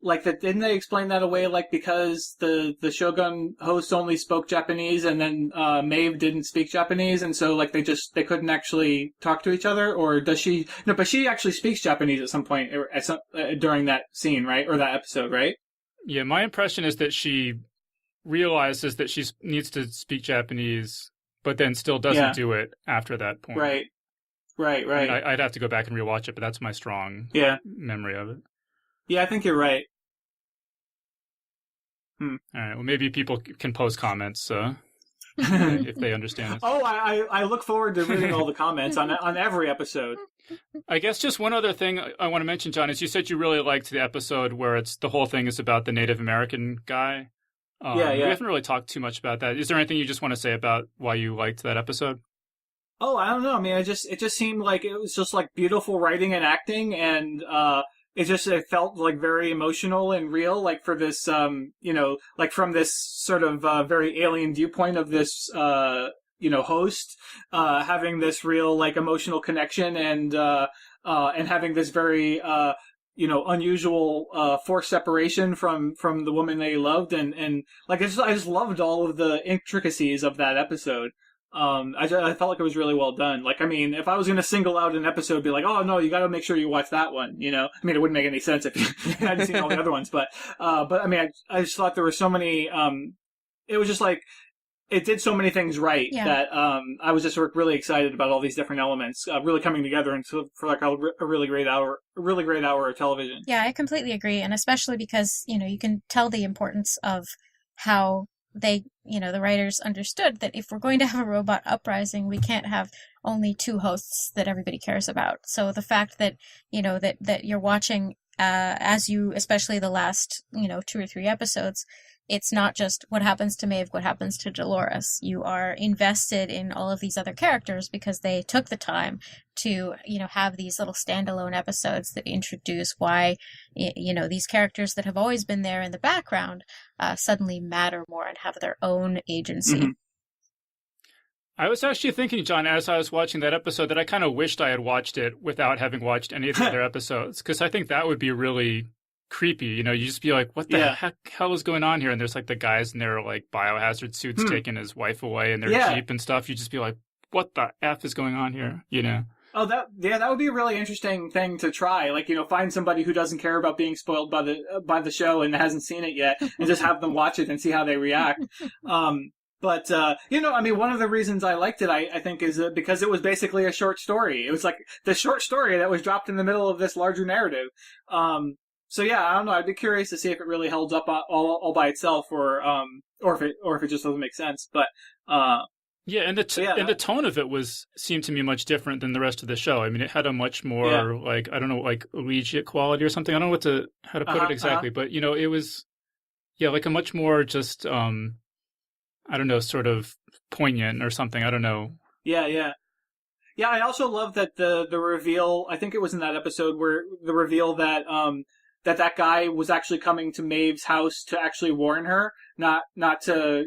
didn't they explain that away, because the Shogun hosts only spoke Japanese and then Maeve didn't speak Japanese, and so they couldn't actually talk to each other? Or does she? No, but she actually speaks Japanese at some point during that scene, right? Or that episode, right? Yeah, my impression is that she realizes that she needs to speak Japanese, but then still doesn't do it after that point. Right. I'd have to go back and rewatch it, but that's my strong memory of it. Yeah, I think you're right. All right. Well, maybe people can post comments if they understand it. Oh, I look forward to reading all the comments on every episode. I guess just one other thing I want to mention, John, is you said you really liked the episode where the whole thing is about the Native American guy. We haven't really talked too much about that. Is there anything you just want to say about why you liked that episode? Oh, I don't know. I mean, it just seemed like it was just beautiful writing and acting, and it felt very emotional and real, for this, from this sort of very alien viewpoint of this, host, having this real emotional connection and having this very, unusual forced separation from the woman they loved, and I just loved all of the intricacies of that episode. I felt like it was really well done. If I was going to single out an episode, it'd be oh no, you got to make sure you watch that one. It wouldn't make any sense if you hadn't seen all the other ones. But I just thought there were so many. It was just it did so many things right that I was just really excited about all these different elements really coming together for a really great hour of television. Yeah, I completely agree, and especially because you can tell the importance of how they, the writers understood that if we're going to have a robot uprising, we can't have only 2 hosts that everybody cares about. So the fact that, that you're watching, especially the last, 2 or 3 episodes, it's not just what happens to Maeve, what happens to Dolores. You are invested in all of these other characters because they took the time to, have these little standalone episodes that introduce why, these characters that have always been there in the background suddenly matter more and have their own agency. Mm-hmm. I was actually thinking, John, as I was watching that episode, that I kind of wished I had watched it without having watched any of the other episodes, because I think that would be really creepy. You just be like, what the hell is going on here? And there's like the guys in their like biohazard suits taking his wife away in their Jeep and stuff. You just be like, what the F is going on here? Oh, that would be a really interesting thing to try. Like, find somebody who doesn't care about being spoiled by the show and hasn't seen it yet, and just have them watch it and see how they react. But one of the reasons I liked it, I think, is because it was basically a short story. It was like the short story that was dropped in the middle of this larger narrative. So yeah, I don't know. I'd be curious to see if it really holds up all by itself, or if it just doesn't make sense. But and the tone of it seemed to me much different than the rest of the show. I mean, it had a much more like, I don't know, like collegiate quality or something. I don't know how to put it exactly, but it was like a much more just I don't know, sort of poignant or something. I don't know. Yeah. I also love that the reveal. I think it was in that episode where the reveal that that guy was actually coming to Maeve's house to actually warn her, not to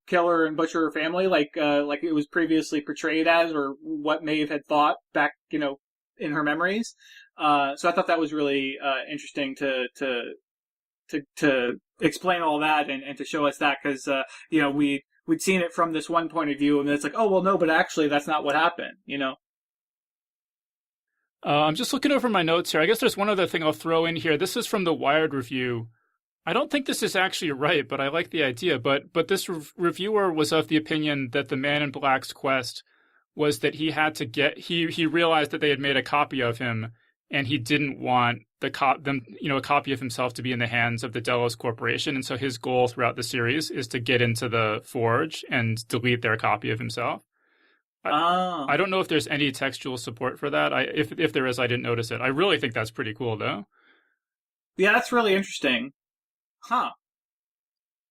kill her and butcher her family like it was previously portrayed as, or what Maeve had thought back in her memories. So I thought that was really interesting to explain all that and to show us that, because we'd seen it from this one point of view, and it's like, oh well, no, but actually that's not what happened. I'm just looking over my notes here. I guess there's one other thing I'll throw in here. This is from the Wired review. I don't think this is actually right, but I like the idea. But this reviewer was of the opinion that the Man in Black's quest was that he had to he realized that they had made a copy of him, and he didn't want a copy of himself to be in the hands of the Delos Corporation. And so his goal throughout the series is to get into the Forge and delete their copy of himself. I don't know if there's any textual support for that. If there is, I didn't notice it. I really think that's pretty cool, though. Yeah, that's really interesting. Huh.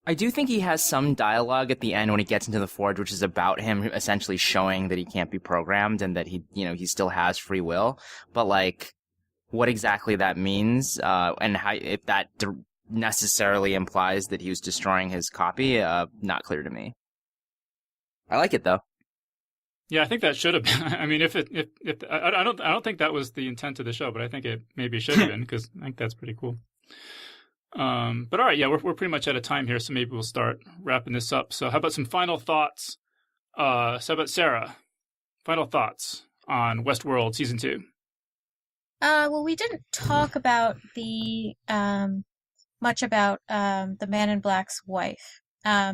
I do think he has some dialogue at the end when he gets into the Forge, which is about him essentially showing that he can't be programmed and that he still has free will. But like, what exactly that means, and how, if that necessarily implies that he was destroying his copy, not clear to me. I like it though. Yeah, I think that should have been. I mean, I don't think that was the intent of the show, but I think it maybe should have been, because I think that's pretty cool. But all right, yeah, we're pretty much out of time here, so maybe we'll start wrapping this up. So how about some final thoughts? So how about Sarah? Final thoughts on Westworld Season 2? Well, we didn't talk about much about the Man in Black's wife. Yeah,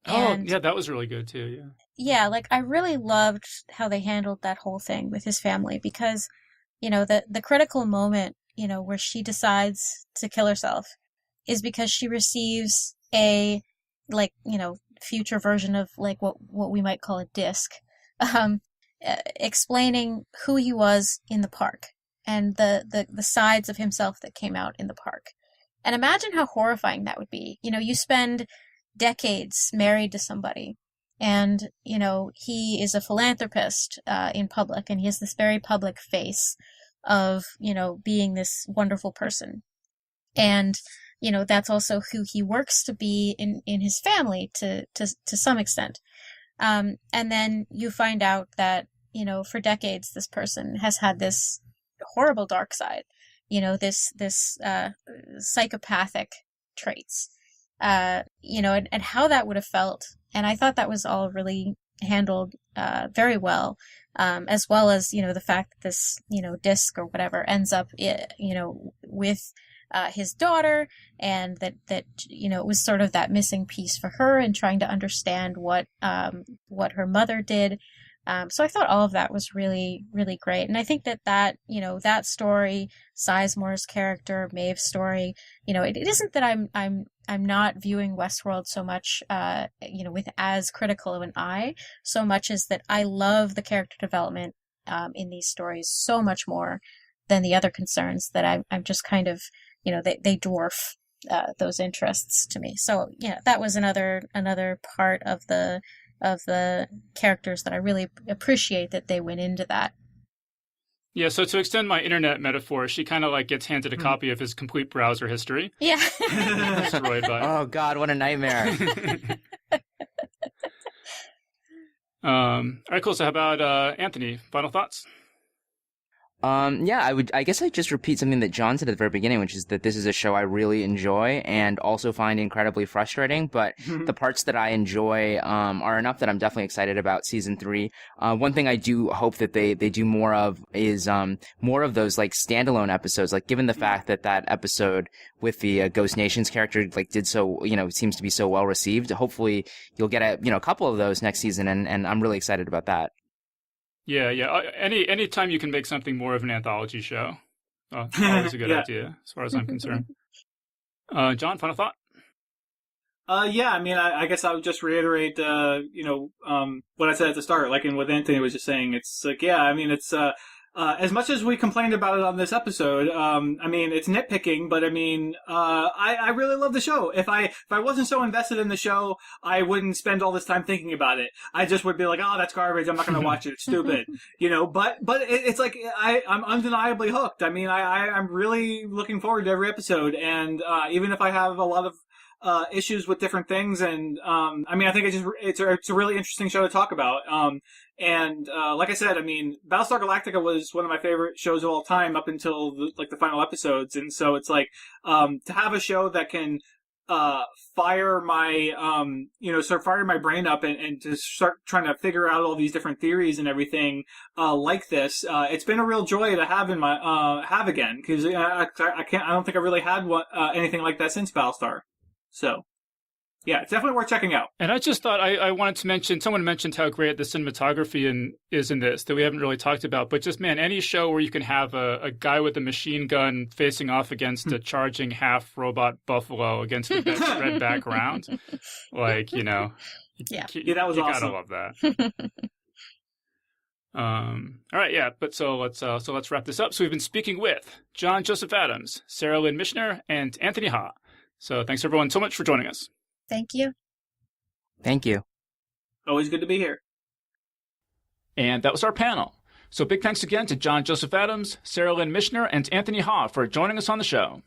that was really good too. Yeah. Yeah, like I really loved how they handled that whole thing with his family, because, the critical moment, where she decides to kill herself is because she receives a, future version of like what we might call a disc, explaining who he was in the park and the sides of himself that came out in the park. And imagine how horrifying that would be. You spend decades married to somebody, and he is a philanthropist in public, and he has this very public face of being this wonderful person, and that's also who he works to be in his family to some extent, and then you find out that for decades this person has had this horrible dark side, this psychopathic traits, and how that would have felt. And I thought that was all really handled very well, as well as, the fact that this, disc or whatever ends up, with his daughter, and that it was sort of that missing piece for her and trying to understand what her mother did. So I thought all of that was really, really great. And I think that that story, Sizemore's character, Maeve's story, it isn't that I'm not viewing Westworld so much, with as critical of an eye, so much as that I love the character development in these stories so much more than the other concerns that I'm just kind of, they dwarf those interests to me. So yeah, that was another part of the characters that I really appreciate that they went into that. Yeah, so to extend my internet metaphor, she kind of like gets handed a copy of his complete browser history. Yeah. Destroyed by. Oh God, what a nightmare! All right, cool. So how about Anthony? Final thoughts? Yeah, I guess I'd just repeat something that John said at the very beginning, which is that this is a show I really enjoy and also find incredibly frustrating, but the parts that I enjoy, are enough that I'm definitely excited about season 3. One thing I do hope that they do more of is, more of those, like, standalone episodes, like, given the fact that episode with the, Ghost Nations character, like, did so, seems to be so well received. Hopefully you'll get a couple of those next season, and I'm really excited about that. Yeah. Any time you can make something more of an anthology show, always a good idea, as far as I'm concerned. John, final thought? Yeah, I mean, I guess I would just reiterate, what I said at the start, like, and what Anthony was just saying. It's like, yeah, I mean, it's, as much as we complained about it on this episode, I mean, it's nitpicking, but I mean, I really love the show. If I wasn't so invested in the show, I wouldn't spend all this time thinking about it. I just would be like, oh, that's garbage. I'm not going to watch it. It's stupid, but it's like, I'm undeniably hooked. I mean, I'm really looking forward to every episode. And, even if I have a lot of, issues with different things, and I mean, I think it's a really interesting show to talk about. And like I said, I mean, Battlestar Galactica was one of my favorite shows of all time up until the final episodes, and so it's like to have a show that can fire my fire my brain up and to start trying to figure out all these different theories and everything like this. It's been a real joy to have in my have again, because I don't think I really had anything like that since Battlestar. So, yeah, it's definitely worth checking out. And I just thought I wanted to mention, someone mentioned how great the cinematography is in this that we haven't really talked about. But just, man, any show where you can have a guy with a machine gun facing off against a charging half-robot buffalo against a red background, like, that was you awesome. gotta love that. All right, yeah, but so let's wrap this up. So we've been speaking with John Joseph Adams, Sara Lynn Michener, and Anthony Ha. So thanks everyone so much for joining us. Thank you. Thank you. Always good to be here. And that was our panel. So big thanks again to John Joseph Adams, Sara Lynn Michener, and Anthony Ha for joining us on the show.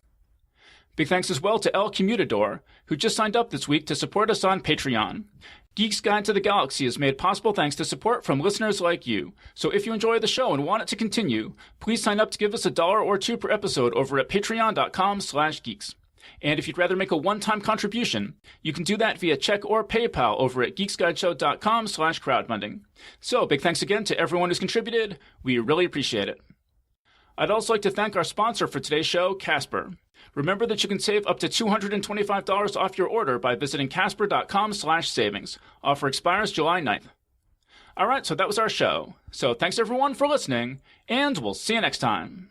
Big thanks as well to El Commutador, who just signed up this week to support us on Patreon. Geek's Guide to the Galaxy is made possible thanks to support from listeners like you. So if you enjoy the show and want it to continue, please sign up to give us $1 or $2 per episode over at patreon.com/geeks. And if you'd rather make a one-time contribution, you can do that via check or PayPal over at geeksguideshow.com/crowdfunding. So big thanks again to everyone who's contributed. We really appreciate it. I'd also like to thank our sponsor for today's show, Casper. Remember that you can save up to $225 off your order by visiting casper.com/savings. Offer expires July 9th. All right, so that was our show. So thanks everyone for listening, and we'll see you next time.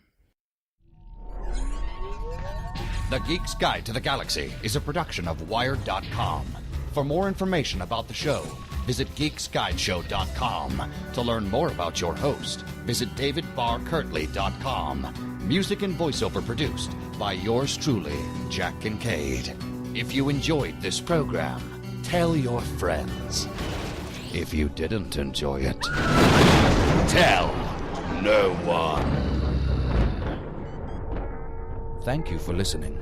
The Geek's Guide to the Galaxy is a production of Wired.com. For more information about the show, visit geeksguideshow.com. To learn more about your host, visit davidbarrkirtley.com. Music and voiceover produced by yours truly, Jack Kincaid. If you enjoyed this program, tell your friends. If you didn't enjoy it, tell no one. Thank you for listening.